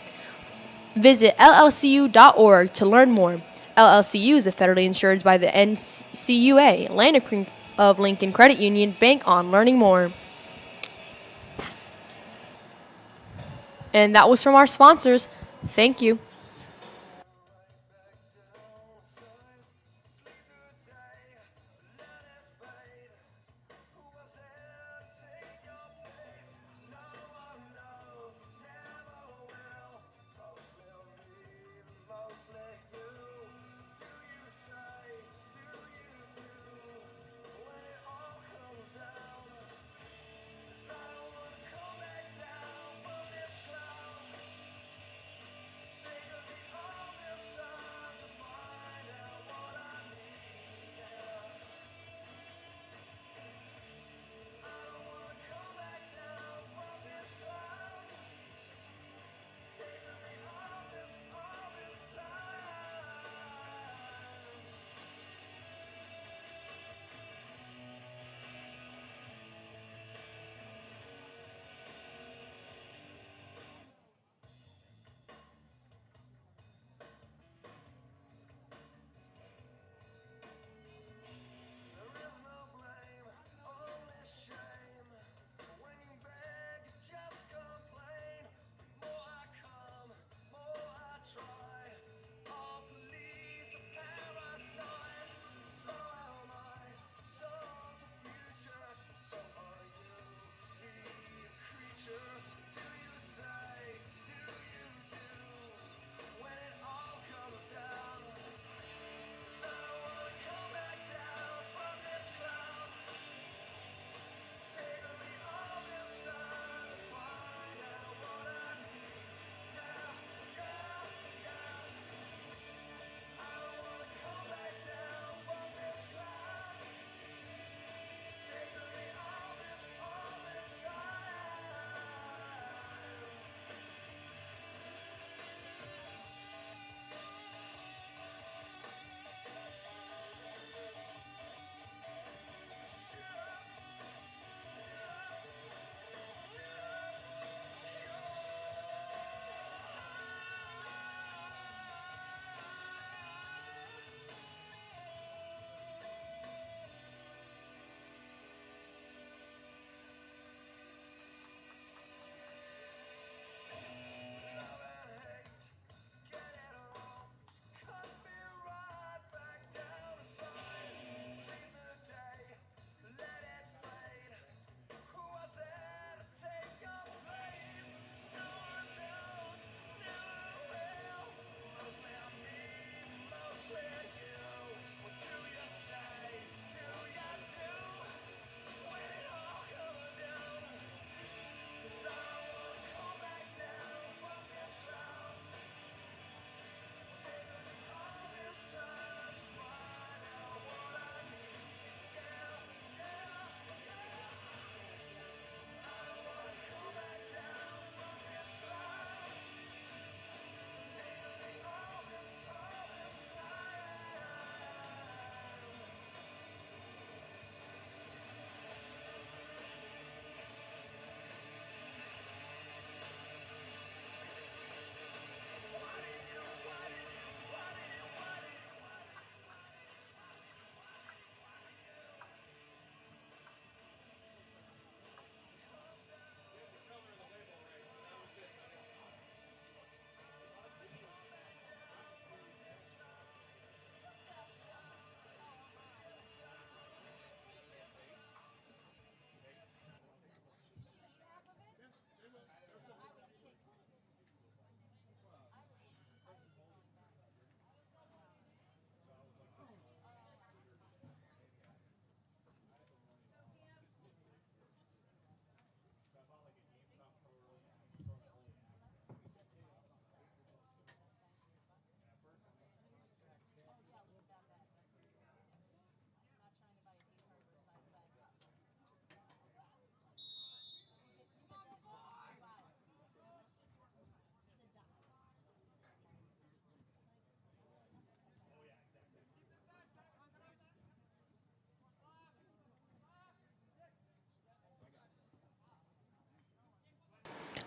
Visit llcu.org to learn more. LLCU is federally insured by the NCUA, Land of Lincoln Credit Union. Bank on learning more. And that was from our sponsors. Thank you.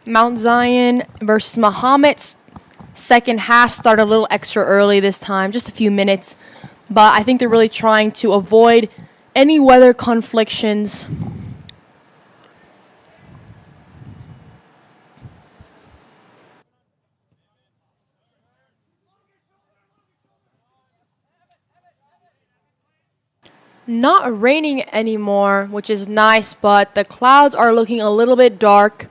Mount Zion versus Mahomet. Second half started a little extra early this time, just a few minutes. But I think they're really trying to avoid any weather conflictions. Not raining anymore, which is nice, but the clouds are looking a little bit dark.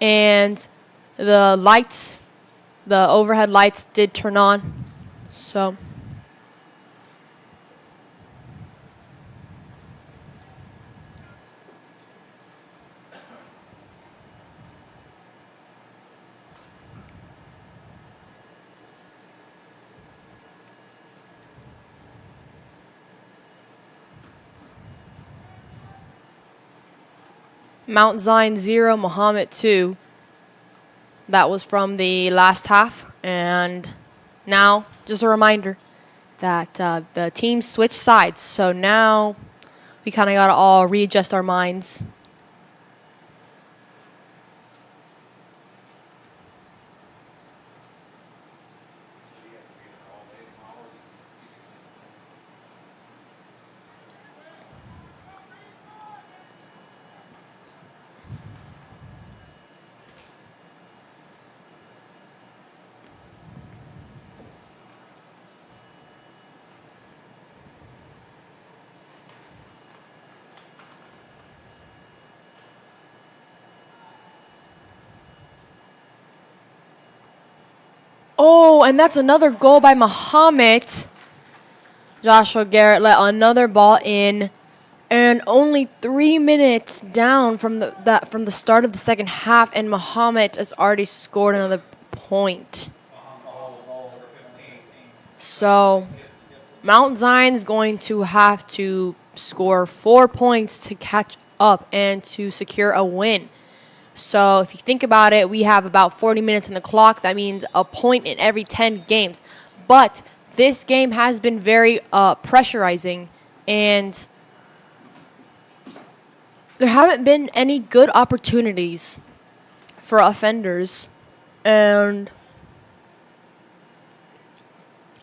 And the lights, the overhead lights did turn on. So Mount Zion 0, Mahomet 2. That was from the last half. And now, just a reminder that the team switched sides. So now we kind of got to all readjust our minds. Oh, and that's another goal by Mahomet. Joshua Garrett let another ball in, and only 3 minutes down from the start of the second half, and Mahomet has already scored another point. So Mount Zion is going to have to score 4 points to catch up and to secure a win. So if you think about it, we have about 40 minutes on the clock. That means a point in every 10 games. But this game has been very pressurizing, and there haven't been any good opportunities for offenders. And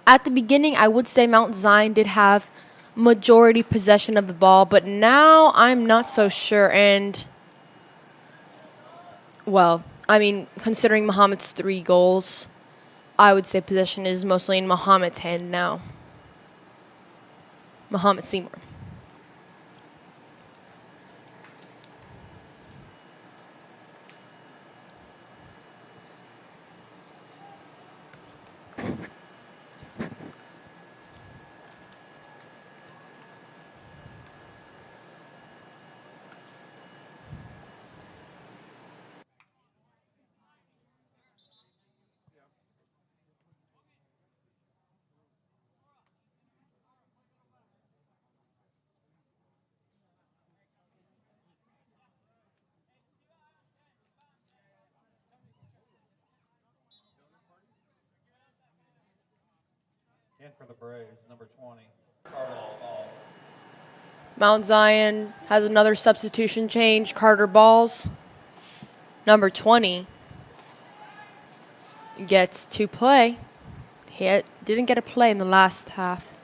at the beginning, I would say Mount Zion did have majority possession of the ball, but now I'm not so sure. And well, I mean, considering Mahomet's 3 goals, I would say possession is mostly in Mahomet's hand now. Mahomet-Seymour. In for the Braves, number 20. Mount Zion has another substitution change. Carter Balls, number 20, gets to play. He didn't get a play in the last half.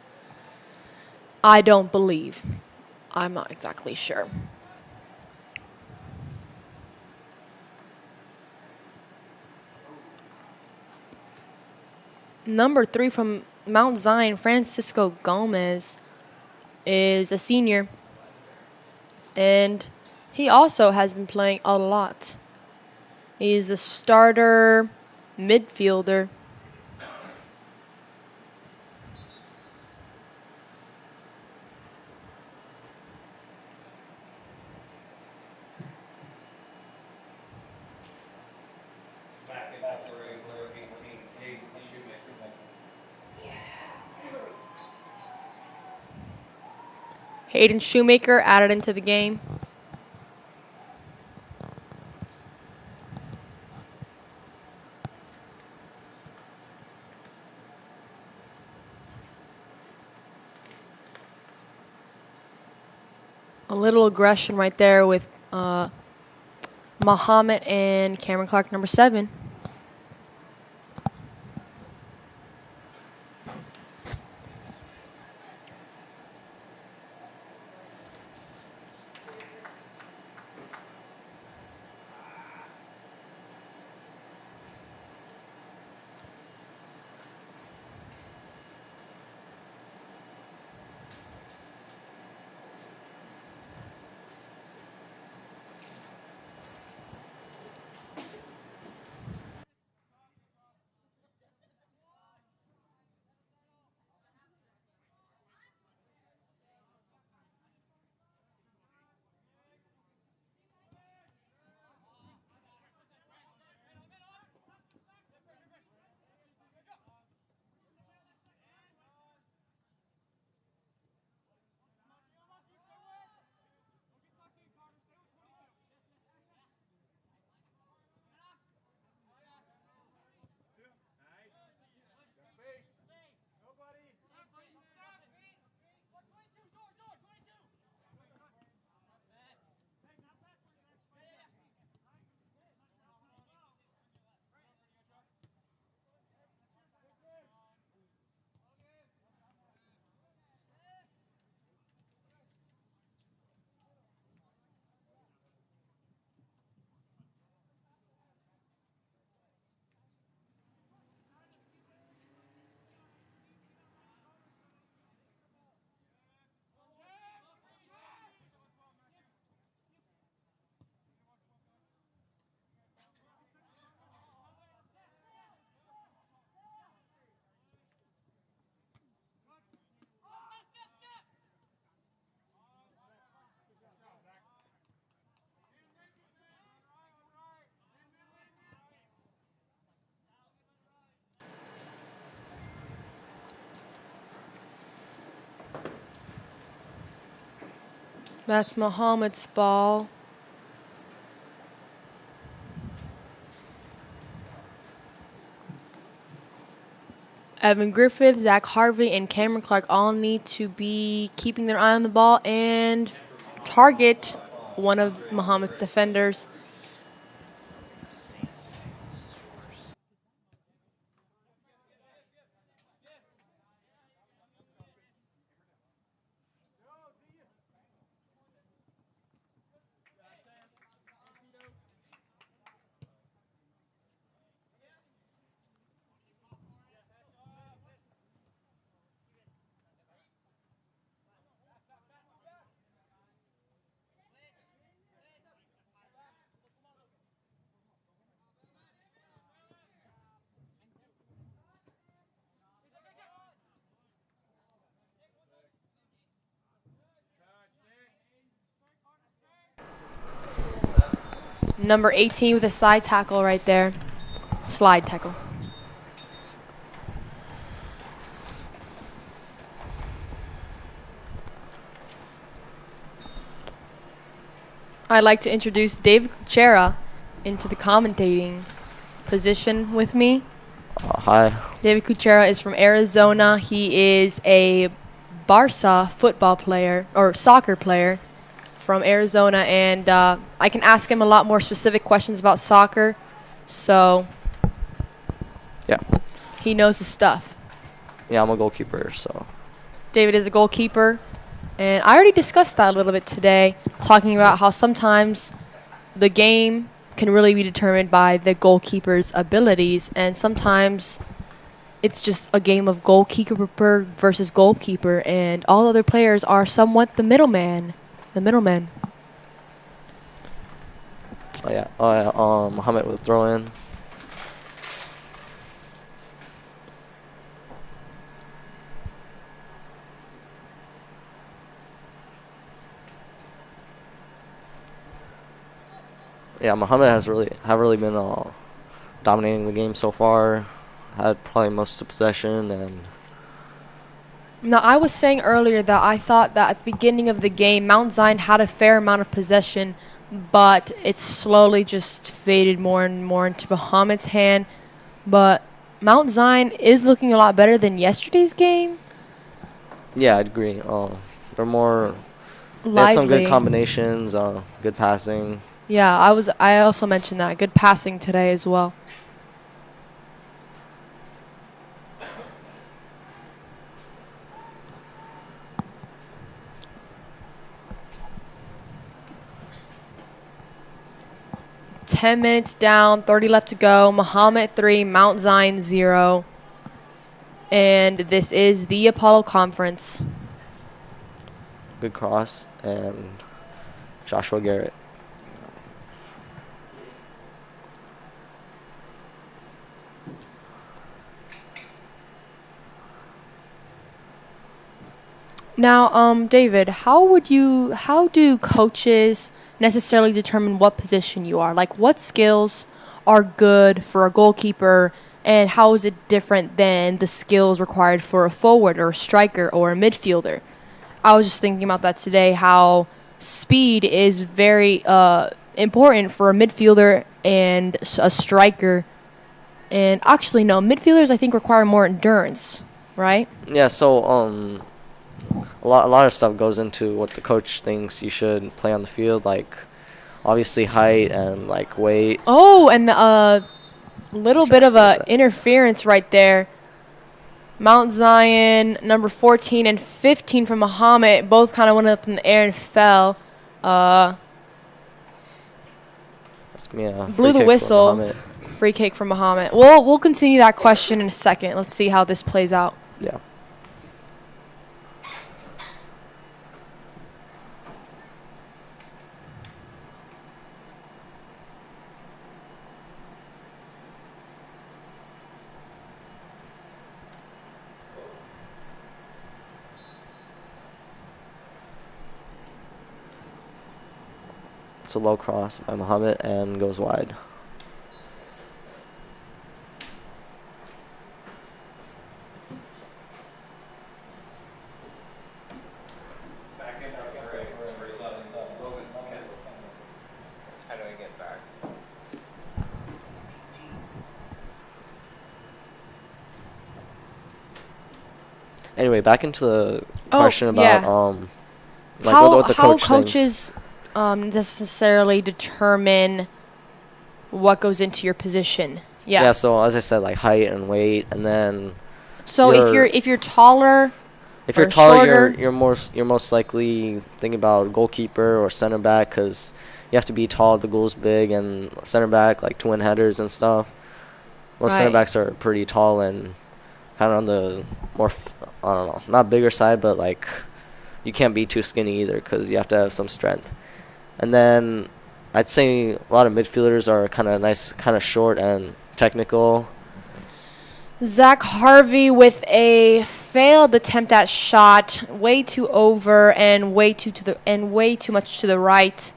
I don't believe. I'm not exactly sure. Number 3 from Mount Zion, Francisco Gomez, is a senior. And he also has been playing a lot. He's the starter midfielder. Hayden Shoemaker added into the game. A little aggression right there with Mahomet and Cameron Clark, number 7. That's Mahomet's ball. Evan Griffith, Zach Harvey, and Cameron Clark all need to be keeping their eye on the ball and target one of Mahomet's defenders. Number 18 with a slide tackle right there. Slide tackle. I'd like to introduce David Kuchera into the commentating position with me. Hi. David Kuchera is from Arizona. He is a Barca football player, or soccer player, from Arizona, and I can ask him a lot more specific questions about soccer, so Yeah. he knows his stuff. Yeah, I'm a goalkeeper, so. David is a goalkeeper, and I already discussed that a little bit today, talking about how sometimes the game can really be determined by the goalkeeper's abilities, and sometimes it's just a game of goalkeeper versus goalkeeper, and all other players are somewhat the middleman. The middleman. Oh yeah. Mahomet will throw in. Yeah, Mahomet haven't really been dominating the game so far. Had probably most of the possession and. Now, I was saying earlier that I thought that at the beginning of the game, Mount Zion had a fair amount of possession, but it slowly just faded more and more into Mahomet's hand. But Mount Zion is looking a lot better than yesterday's game. Yeah, I'd agree. They're more. They have some good combinations, good passing. Yeah, I also mentioned that. Good passing today as well. Ten minutes down, 30 left to go. Mahomet 3, Mount Zion 0. And this is the Apollo Conference. Good cross and Joshua Garrett. Now, David, how do coaches necessarily determine what position you are? Like, what skills are good for a goalkeeper, and how is it different than the skills required for a forward or a striker or a midfielder? I was just thinking about that today, how speed is very important for a midfielder and a striker. And actually, no, midfielders I think require more endurance, right? Yeah, so a lot of stuff goes into what the coach thinks you should play on the field, like obviously height and like weight. Oh, and a little bit of a interference right there. Mount Zion, number 14 and 15 from Mahomet, both kind of went up in the air and fell. That's gonna be a Blew the whistle. Free kick from Mahomet. We'll continue that question in a second. Let's see how this plays out. Yeah. It's a low cross by Mahomet and goes wide. How do I get back? Anyway, back into the question about yeah. like how what the coach coaches necessarily determine what goes into your position. Yeah. Yeah, so as I said, like height and weight, and then so if you're taller, if you're or taller, shorter, you're most likely thinking about goalkeeper or center back, because you have to be tall. The goal's big, and center back like to win headers and stuff. Most center Right. backs are pretty tall and kind of on the more I don't know, not bigger side, but like you can't be too skinny either because you have to have some strength. And then I'd say a lot of midfielders are kind of nice, kind of short and technical. Zach Harvey with a failed attempt at shot, way too over and way too much to the right.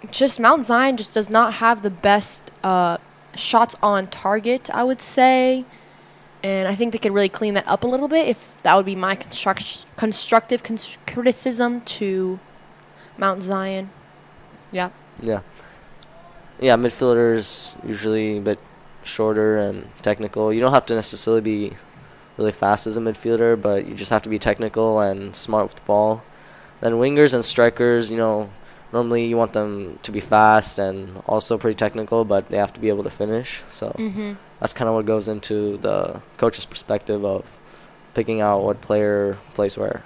Just Mount Zion just does not have the best shots on target, I would say. And I think they could really clean that up a little bit. If that would be my constructive criticism to Mount Zion. Yeah. Yeah. Yeah, midfielders usually a bit shorter and technical. You don't have to necessarily be really fast as a midfielder, but you just have to be technical and smart with the ball. Then wingers and strikers, normally you want them to be fast and also pretty technical, but they have to be able to finish. So that's kind of what goes into the coach's perspective of picking out what player plays where.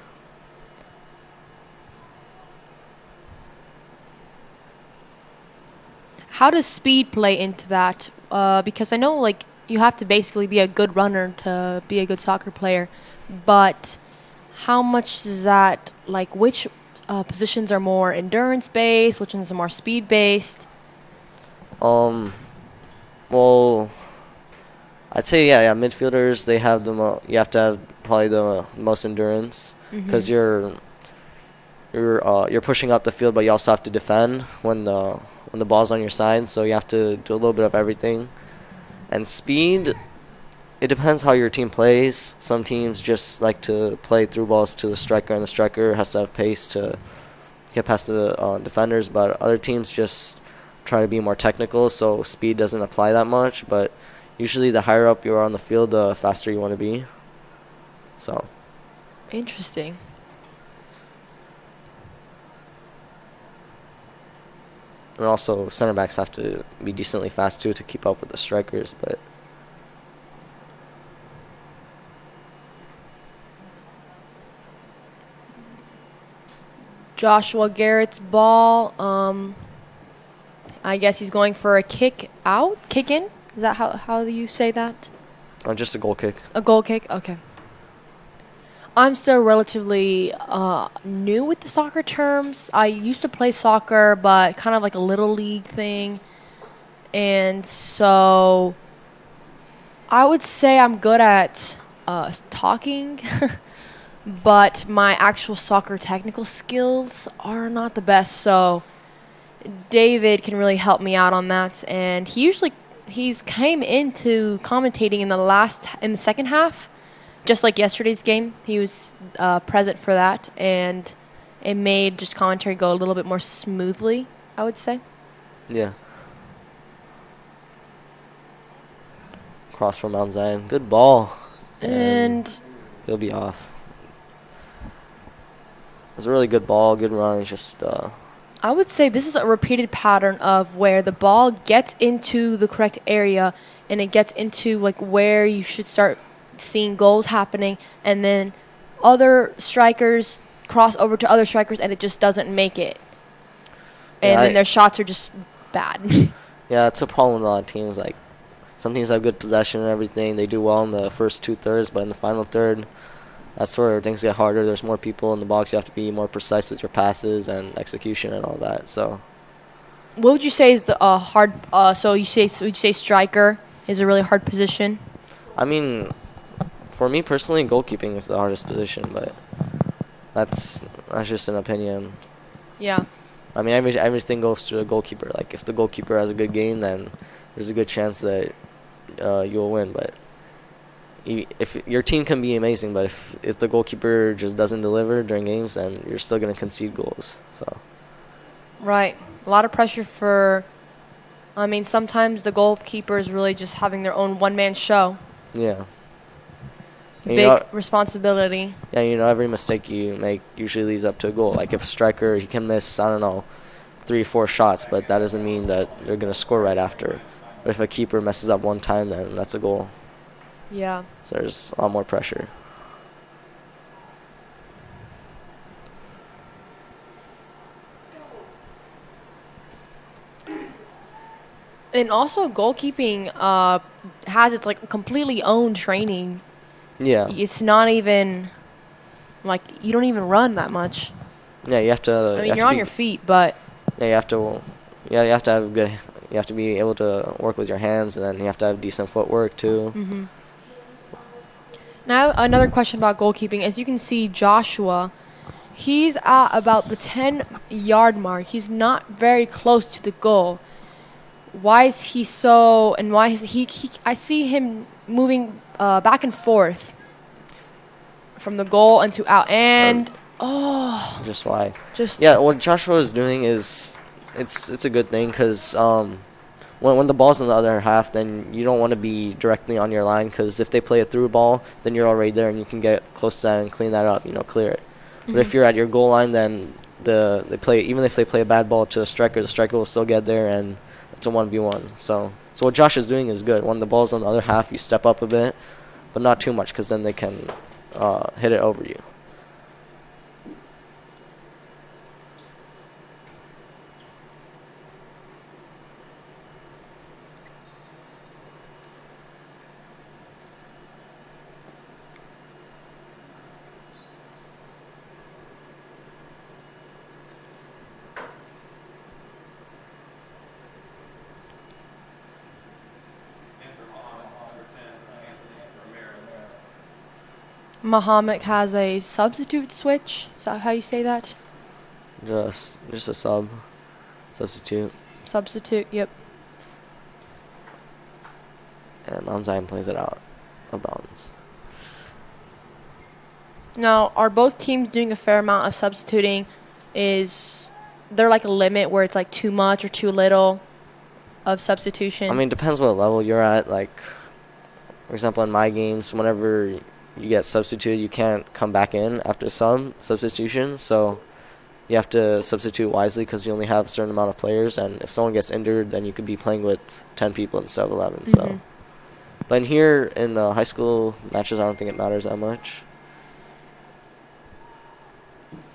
How does speed play into that? Because I know, like, you have to basically be a good runner to be a good soccer player. But how much does that, like, which positions are more endurance-based? Which ones are more speed-based? Well, I'd say yeah. Midfielders, they have you have to have probably the most endurance because you're pushing up the field, but you also have to defend when the ball's on your side. So you have to do a little bit of everything. And speed, it depends how your team plays. Some teams just like to play through balls to the striker, and the striker has to have pace to get past the defenders. But other teams just try to be more technical, so speed doesn't apply that much. But usually the higher up you are on the field, the faster you want to be. So. Interesting. And also, center backs have to be decently fast too to keep up with the strikers. But Joshua Garrett's ball. I guess he's going for a kick in. Is that how do you say that? just a goal kick. A goal kick? Okay. I'm still relatively new with the soccer terms. I used to play soccer, but kind of like a little league thing. And so I would say I'm good at talking, but my actual soccer technical skills are not the best. So David can really help me out on that. And he's came into commentating in the second half. Just like yesterday's game, he was present for that, and it made just commentary go a little bit more smoothly, I would say. Yeah. Cross from Mount Zion. Good ball. And he'll be off. It was a really good ball, good run. It's just I would say this is a repeated pattern of where the ball gets into the correct area and it gets into like where you should start seeing goals happening, and then other strikers cross over to other strikers and it just doesn't make it. And then their shots are just bad. Yeah, it's a problem with a lot of teams. Like, some teams have good possession and everything. They do well in the first 2/3, but in the final third, that's where things get harder. There's more people in the box. You have to be more precise with your passes and execution and all that. So, What would you say is the hard? Would you say striker is a really hard position? I mean, for me personally, goalkeeping is the hardest position, but that's just an opinion. Yeah. I mean, everything goes to the goalkeeper. Like, if the goalkeeper has a good game, then there's a good chance that you'll win. But if your team can be amazing, but if the goalkeeper just doesn't deliver during games, then you're still going to concede goals. So. Right. A lot of pressure for. I mean, sometimes the goalkeeper is really just having their own one-man show. Yeah. And Big responsibility. Yeah, every mistake you make usually leads up to a goal. Like, if a striker, he can miss, 3 or 4 shots, but that doesn't mean that they're going to score right after. But if a keeper messes up one time, then that's a goal. Yeah. So there's a lot more pressure. And also, goalkeeping has its like completely own training. Yeah. It's not even like you don't even run that much. Yeah, you have to. I mean, you're on your feet, but yeah, you have to. Yeah, you have to have good. You have to be able to work with your hands, and then you have to have decent footwork too. Mm-hmm. Now, another question about goalkeeping. As you can see, Joshua, he's at about the 10-yard mark. He's not very close to the goal. Why is he so? And why is he? I see him moving back and forth from the goal and to out. And Just why? just Yeah, what Joshua is doing is it's a good thing because when the ball's in the other half, then you don't want to be directly on your line because if they play a through ball, then you're already there and you can get close to that and clean that up, clear it. But if you're at your goal line, then they play, even if they play a bad ball to the striker will still get there and it's a 1v1. So what Josh is doing is good. When the ball's on the other half, you step up a bit, but not too much because then they can hit it over you. Mahomet has a substitute switch. Is that how you say that? Just a substitute. Substitute. Yep. And Mount Zion plays it out of bounds. Now, are both teams doing a fair amount of substituting? Is there like a limit where it's like too much or too little of substitution? I mean, depends what level you're at. Like, for example, in my games, whenever you get substituted, you can't come back in after some substitution. So you have to substitute wisely because you only have a certain amount of players, and if someone gets injured, then you could be playing with 10 people instead of 11. So, but in here in high school matches, I don't think it matters that much.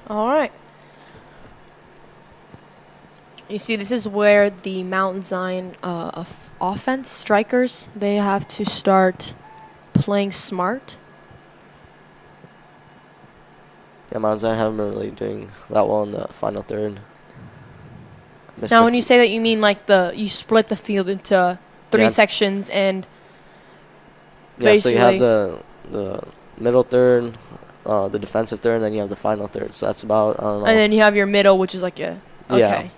All right. You see, this is where the Mount Zion offense strikers, they have to start playing smart. Yeah, Mount Zion haven't been really doing that well in the final third. Now, when you say that, you mean like you split the field into three Yeah. sections and Yeah, so you have basically- the middle third, the defensive third, and then you have the final third. So that's about, I don't know. and then you have your middle, which is like a okay. Yeah.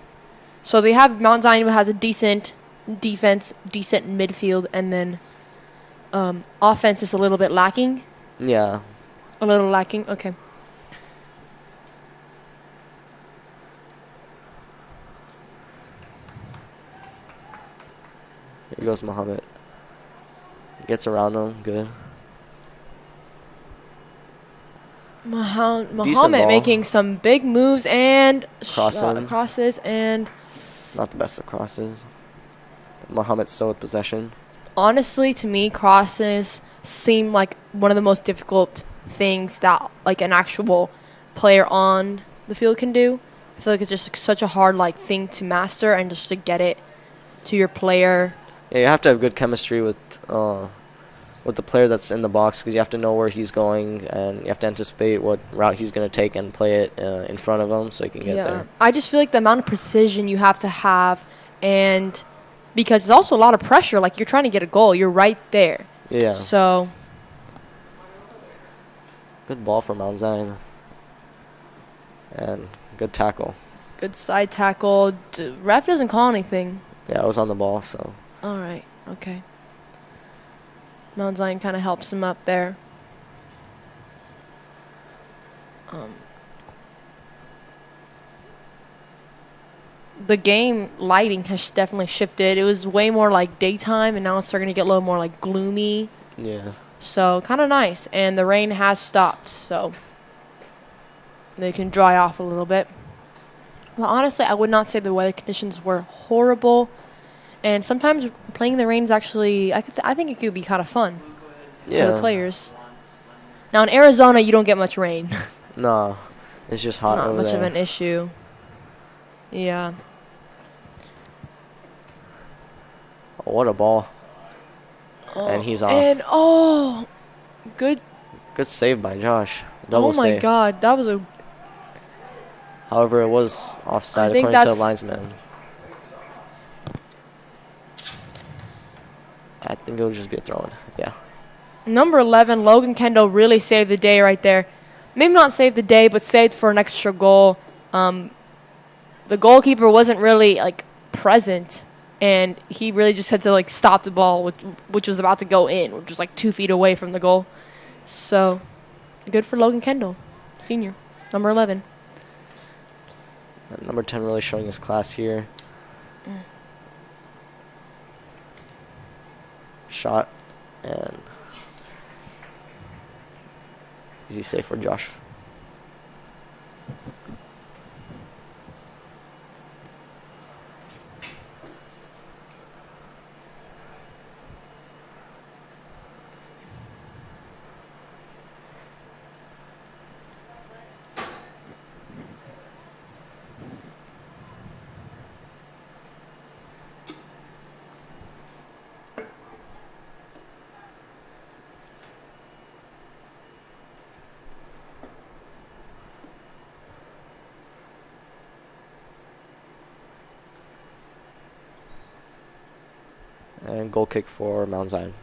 So they have Mount Zion has a decent defense, decent midfield, and then offense is a little bit lacking. Yeah. A little lacking. Okay. Here goes Mahomet. Gets around him. Good. Mahomet ball. making some big moves and Crossing. crosses and Not the best of crosses. Mahomet's still with possession. honestly, to me, crosses seem like one of the most difficult things that like an actual player on the field can do. I feel like it's just such a hard thing to master and just to get it to your player. Yeah, you have to have good chemistry with the player that's in the box because you have to know where he's going and you have to anticipate what route he's going to take and play it in front of him so he can get there. I just feel like the amount of precision you have to have, and because it's also a lot of pressure. Like you're trying to get a goal, you're right there. Yeah. So Good ball for Mount Zion. And good tackle. good side tackle. Ref doesn't call anything. Yeah, it was on the ball, so. All right. Okay. Mount Zion kind of helps him up there. The game lighting has definitely shifted. It was way more like daytime, and now it's starting to get a little more like gloomy. Yeah. So kind of nice. And the rain has stopped, so they can dry off a little bit. Well, honestly, I would not say the weather conditions were horrible. And sometimes playing in the rain is actually, I think it could be kind of fun for the Yeah. players. Now in Arizona, you don't get much rain. No. It's just hot Not over much there. of an issue. Yeah. Oh, what a ball. And he's off. And good. Good save by Josh. Double Oh my save. God, that was a. However, it was offside I think according to the that's- linesman. I think it would just be a throw-in. Yeah. Number 11, Logan Kendall really saved the day right there. Maybe not saved the day, but saved for an extra goal. The goalkeeper wasn't really present, and he really just had to stop the ball, which was about to go in, which was 2 feet away from the goal. So, good for Logan Kendall, senior, number 11. And number 10 really showing his class here. Shot and easy save for Josh. And goal kick for Mount Zion.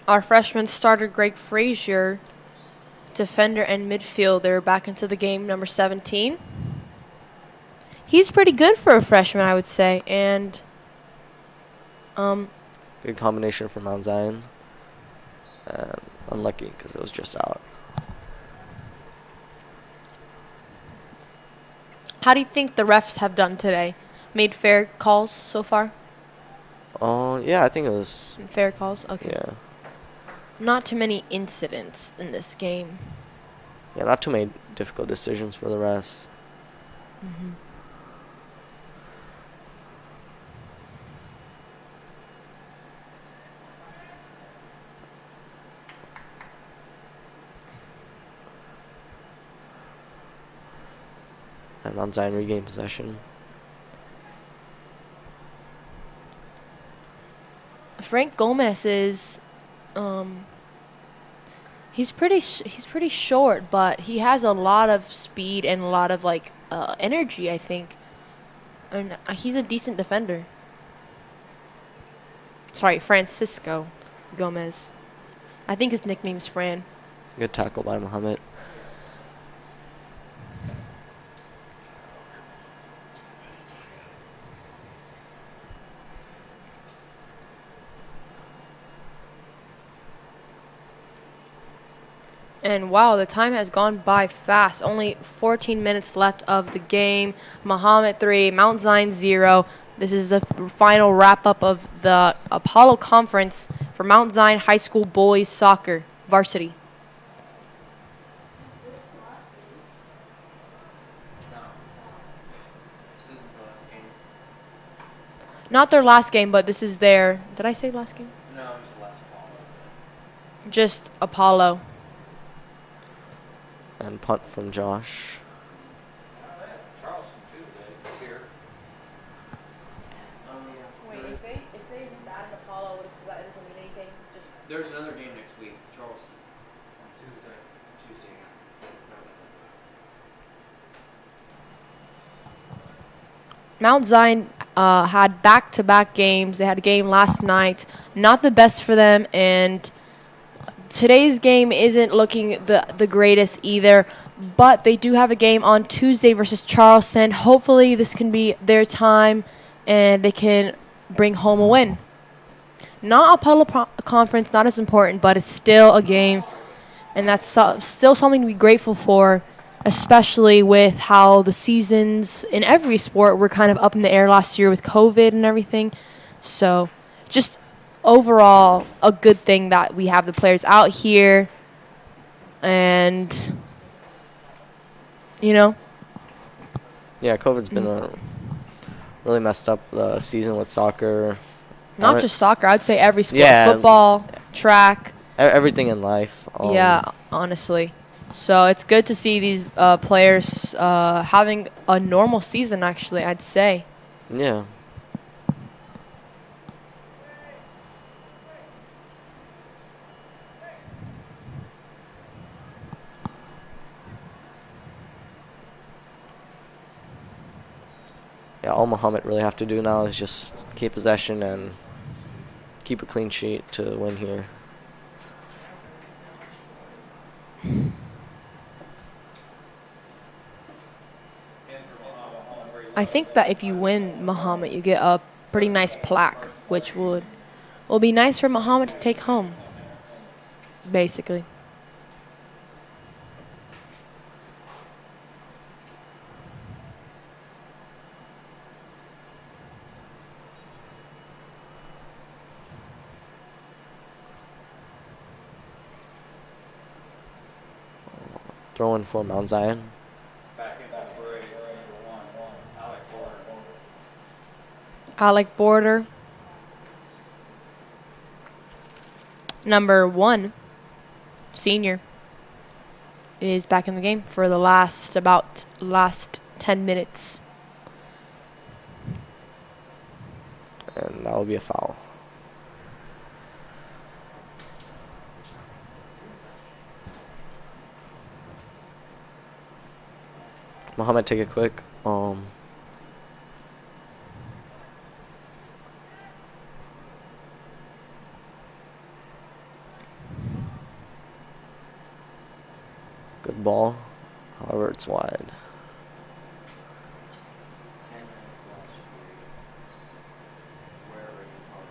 Our freshman starter, Greg Frazier, defender and midfielder, back into the game, number 17. He's pretty good for a freshman, I would say, and Good combination for Mount Zion. And unlucky because it was just out. How do you think the refs have done today? Made fair calls so far? Yeah, I think it was. Fair calls? Okay. Yeah, Not too many incidents in this game. yeah, not too many difficult decisions for the refs. And Mount Zion regained possession. Frank Gomez is, he's pretty short, but he has a lot of speed and a lot of like energy, I think. And he's a decent defender. Sorry, Francisco Gomez. I think his nickname's Fran. Good tackle by Mahomet. And wow, the time has gone by fast. Only 14 minutes left of the game. Mahomet 3, Mount Zion 0. This is the final wrap-up of the Apollo Conference for Mount Zion High School boys soccer varsity. No. This isn't the last game. Not their last game, but this is their... Did I say last game? No, it was the last Apollo. Just Apollo. And punt from Josh. Charleston too, they here. Wait, if they added Apollo, that doesn't mean anything? Just... There's another game next week, Charleston. Tuesday, yeah. Mount Zion had back-to-back games. They had a game last night. Not the best for them, and today's game isn't looking the greatest either, but they do have a game on Tuesday versus Charleston. Hopefully this can be their time and they can bring home a win. Not Apollo Conference, not as important, but it's still a game, and that's still something to be grateful for, especially with how the seasons in every sport were kind of up in the air last year with COVID and everything. So just overall, a good thing that we have the players out here, and Yeah, COVID's been really messed up the season with soccer. not just soccer. I'd say every sport: Yeah. football, track. Everything in life. Yeah, honestly. So it's good to see these players having a normal season. Actually, I'd say. Yeah. Yeah, all Mahomet really have to do now is just keep possession and keep a clean sheet to win here. I think that if you win Mahomet, you get a pretty nice plaque, which will be nice for Mahomet to take home, basically. Throwing for Mount Zion. Back in that parade, number 1, Alec Porter. Alec Border. Number 1, senior, is back in the game for the last 10 minutes. And that will be a foul. Mahomet, take it quick. Good ball. However, it's wide. 10 minutes left. Wherever you are.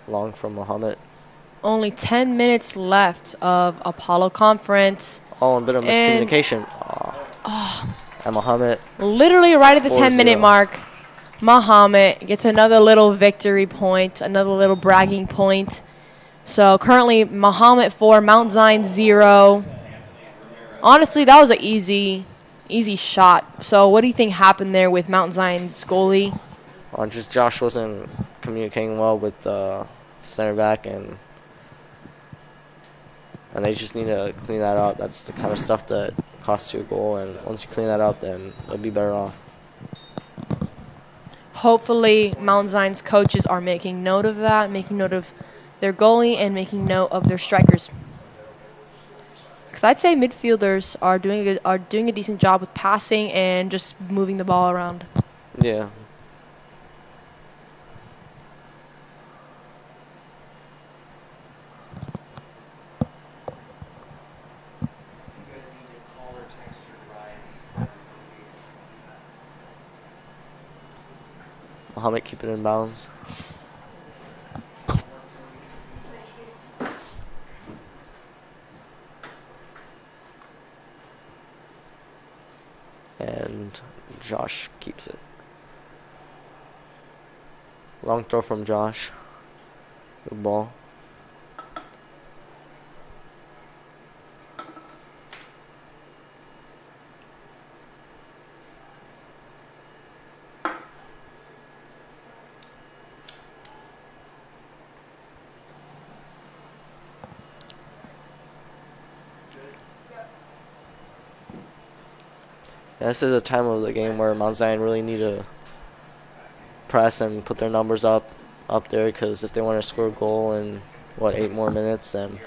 Long from Mahomet. Only 10 minutes left of Apollo Conference. Oh, a bit of And- miscommunication. And Mahomet. Literally right at the 10-minute 4-0. mark, Mahomet gets another little victory point, another little bragging point. So currently, Mahomet 4, Mount Zion 0. Honestly, that was an easy shot. So what do you think happened there with Mount Zion's goalie? Just Josh wasn't communicating well with the center back, and they just need to clean that up. That's the kind of stuff that costs you a goal, and once you clean that up, then they'll be better off. Hopefully, Mount Zion's coaches are making note of that, making note of their goalie, and making note of their strikers. Because I'd say midfielders are doing a decent job with passing and just moving the ball around. Yeah. You guys need to call or text your rides. Mahomet keep it in bounds. And Josh keeps it. Long throw from Josh. Good ball. Yeah, this is a time of the game where Mount Zion really need to press and put their numbers up there, because if they want to score a goal in 8 more minutes, then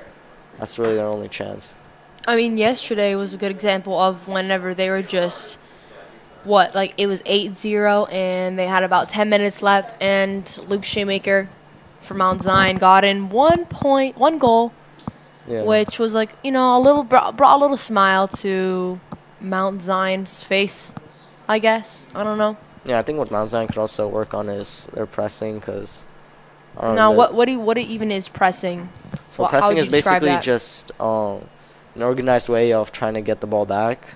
that's really their only chance. I mean, yesterday was a good example of whenever they were just, it was 8-0, and they had about 10 minutes left, and Luke Shoemaker for Mount Zion got in 1 goal, Yeah. which was brought a little smile to Mount Zion's face, I guess. I don't know. Yeah, I think what Mount Zion could also work on is their pressing, because Now, what even is pressing? So How pressing would is you describe basically that? just an organized way of trying to get the ball back.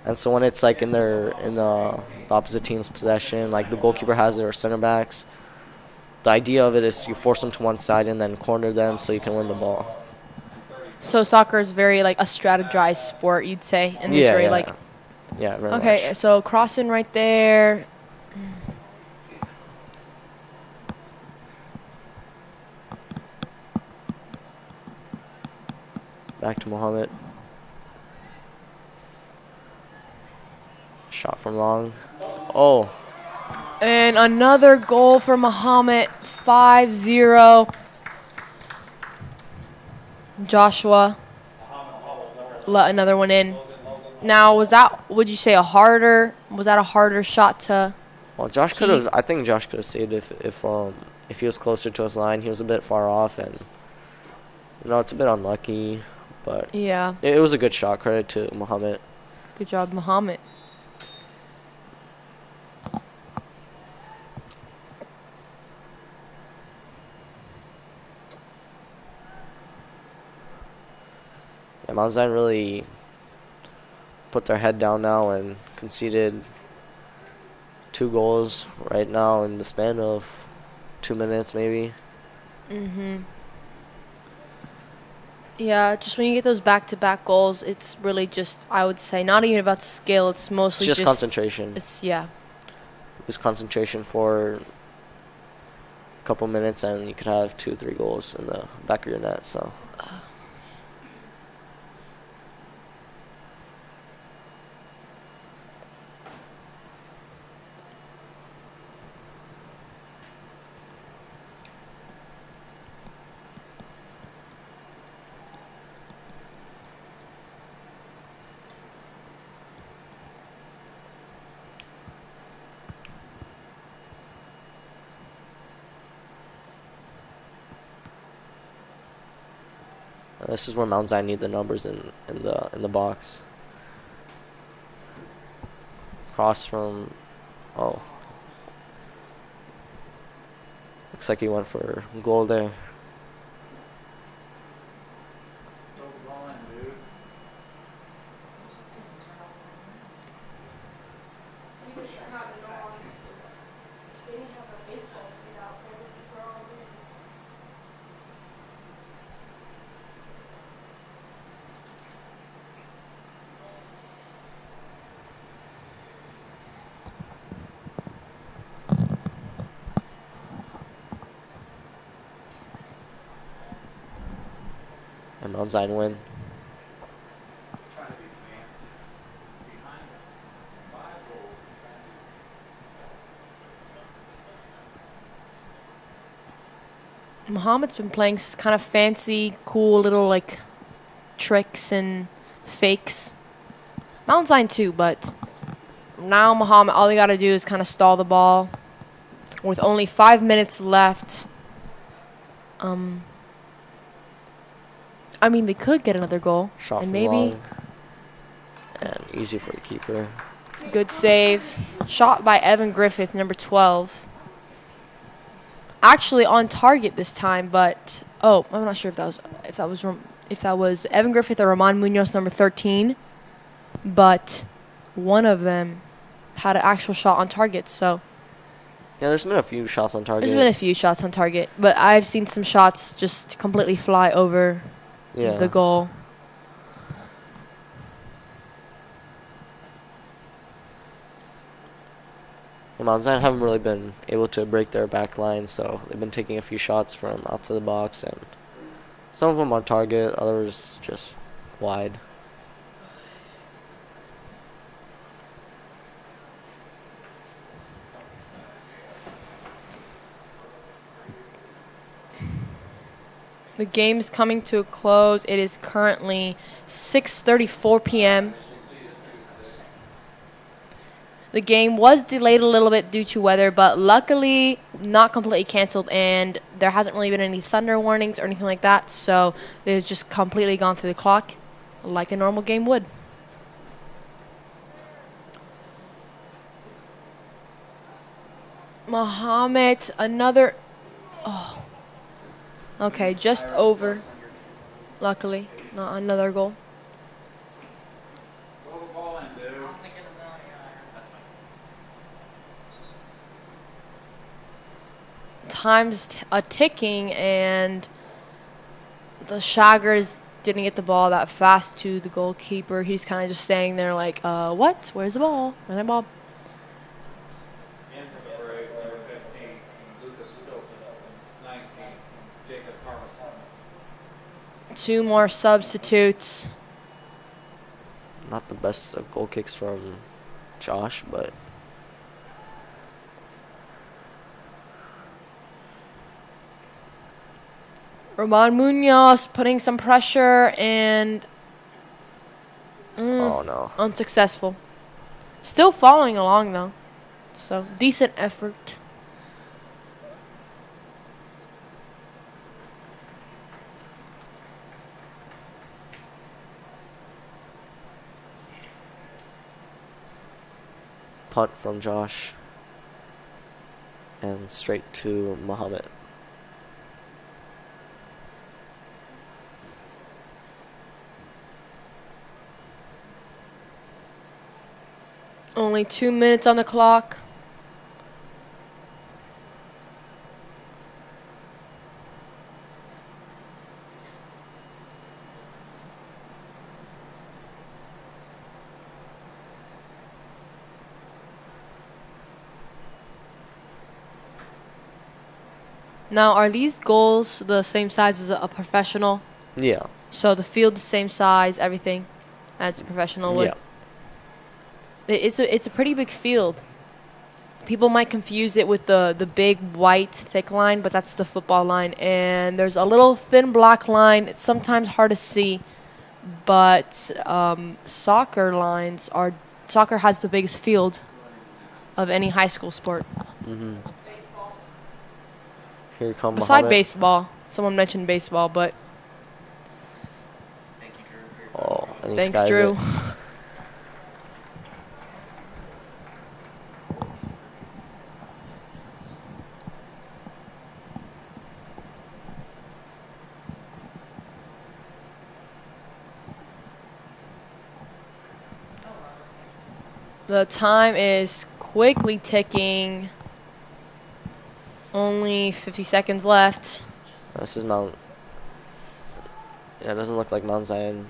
And so when it's like in the opposite team's possession, like the goalkeeper has their center backs, the idea of it is you force them to one side and then corner them so you can win the ball. So soccer is very a strategized sport, you'd say, and there's very yeah, very okay. much. So crossing right there. Back to Mahomet. Shot from long. Oh, And another goal for Mahomet, 5-0. Joshua let another one in. Now, would you say was that a harder shot to? well, I think Josh could have saved it if he was closer to his line. He was a bit far off, and it's a bit unlucky, but Yeah, it was a good shot. Credit to Mahomet. good job, Mahomet. Yeah, Mount Zion really put their head down now and conceded 2 goals right now in the span of 2 minutes, maybe. Yeah, just when you get those back-to-back goals, it's really just, I would say, not even about skill. It's mostly It's just concentration. It's Lose concentration for a couple minutes, and you could have 2-3 goals in the back of your net. So. This is where Mount Zion need the numbers in the box. Cross from, Looks like he went for goal there. Throw the ball in, dude. And Mount Zion win. Trying to be fancy. Behind it. 5 goals. Muhammad's been playing kind of fancy, cool little like tricks and fakes. Mount Zion too, but now Muhammad, all he got to do is kind of stall the ball. With only 5 minutes left, I mean, they could get another goal. Shot and from maybe long. And easy for the keeper. good save. Shot by Evan Griffith, number 12. Actually on target this time, but I'm not sure if that was Evan Griffith or Ramon Munoz, number 13. But one of them had an actual shot on target, so Yeah, there's been a few shots on target. there's been a few shots on target, but I've seen some shots just completely fly over the goal. And Mount Zion haven't really been able to break their back line, so they've been taking a few shots from outside the box, and some of them on target, others just wide. The game is coming to a close. It is currently 6:34 p.m. The game was delayed a little bit due to weather, but luckily not completely canceled, and there hasn't really been any thunder warnings or anything like that, so they've just completely gone through the clock like a normal game would. Mahomet, another... Oh. Okay, just over. Luckily, not another goal. Throw the ball in, dude. That's fine. Time's ticking, and the Shaggers didn't get the ball that fast to the goalkeeper. He's kind of just standing there like, what? Where's the ball? Where's the ball? In for the break, number 15, Lucas Tilton. 19, Jacob Carmison. 2 more substitutes. Not the best of goal kicks from Josh, but Ramon Munoz putting some pressure, and oh no. unsuccessful. Still following along, though. So, decent effort. Punt from Josh. And straight to Muhammad. Only 2 minutes on the clock. Now, are these goals the same size as a professional? Yeah. So the field the same size, everything, as the professional would? Yeah. It's a pretty big field. People might confuse it with the big white thick line, but that's the football line. And there's a little thin black line. It's sometimes hard to see, but soccer has the biggest field of any high school sport. Mm-hmm. Here comes Beside Muhammad. baseball, someone mentioned baseball, but Thank you, Drew, for your Oh, and he thanks, skies Drew. it. The time is quickly ticking. Only 50 seconds left. This is Mount. Yeah, it doesn't look like Mount Zion.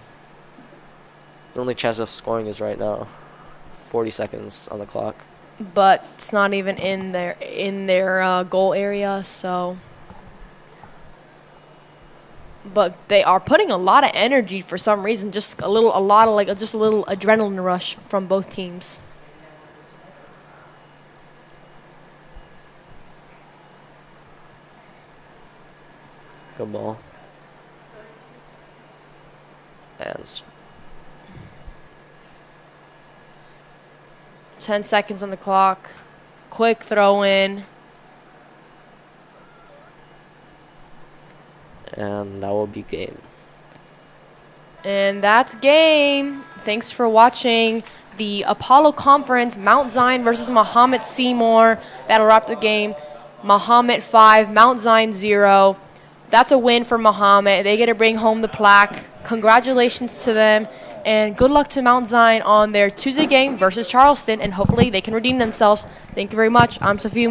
The only chance of scoring is right now. 40 seconds on the clock. But it's not even in their goal area, so. But they are putting a lot of energy for some reason. Just a little adrenaline rush from both teams. Good ball. And 10 seconds on the clock. Quick throw in. And that will be game. And that's game. Thanks for watching the Apollo Conference, Mount Zion versus Mahomet-Seymour. That'll wrap the game. Mahomet 5, Mount Zion 0. That's a win for Mahomet. They get to bring home the plaque. Congratulations to them. And good luck to Mount Zion on their Tuesday game versus Charleston. And hopefully they can redeem themselves. Thank you very much. I'm Sophia.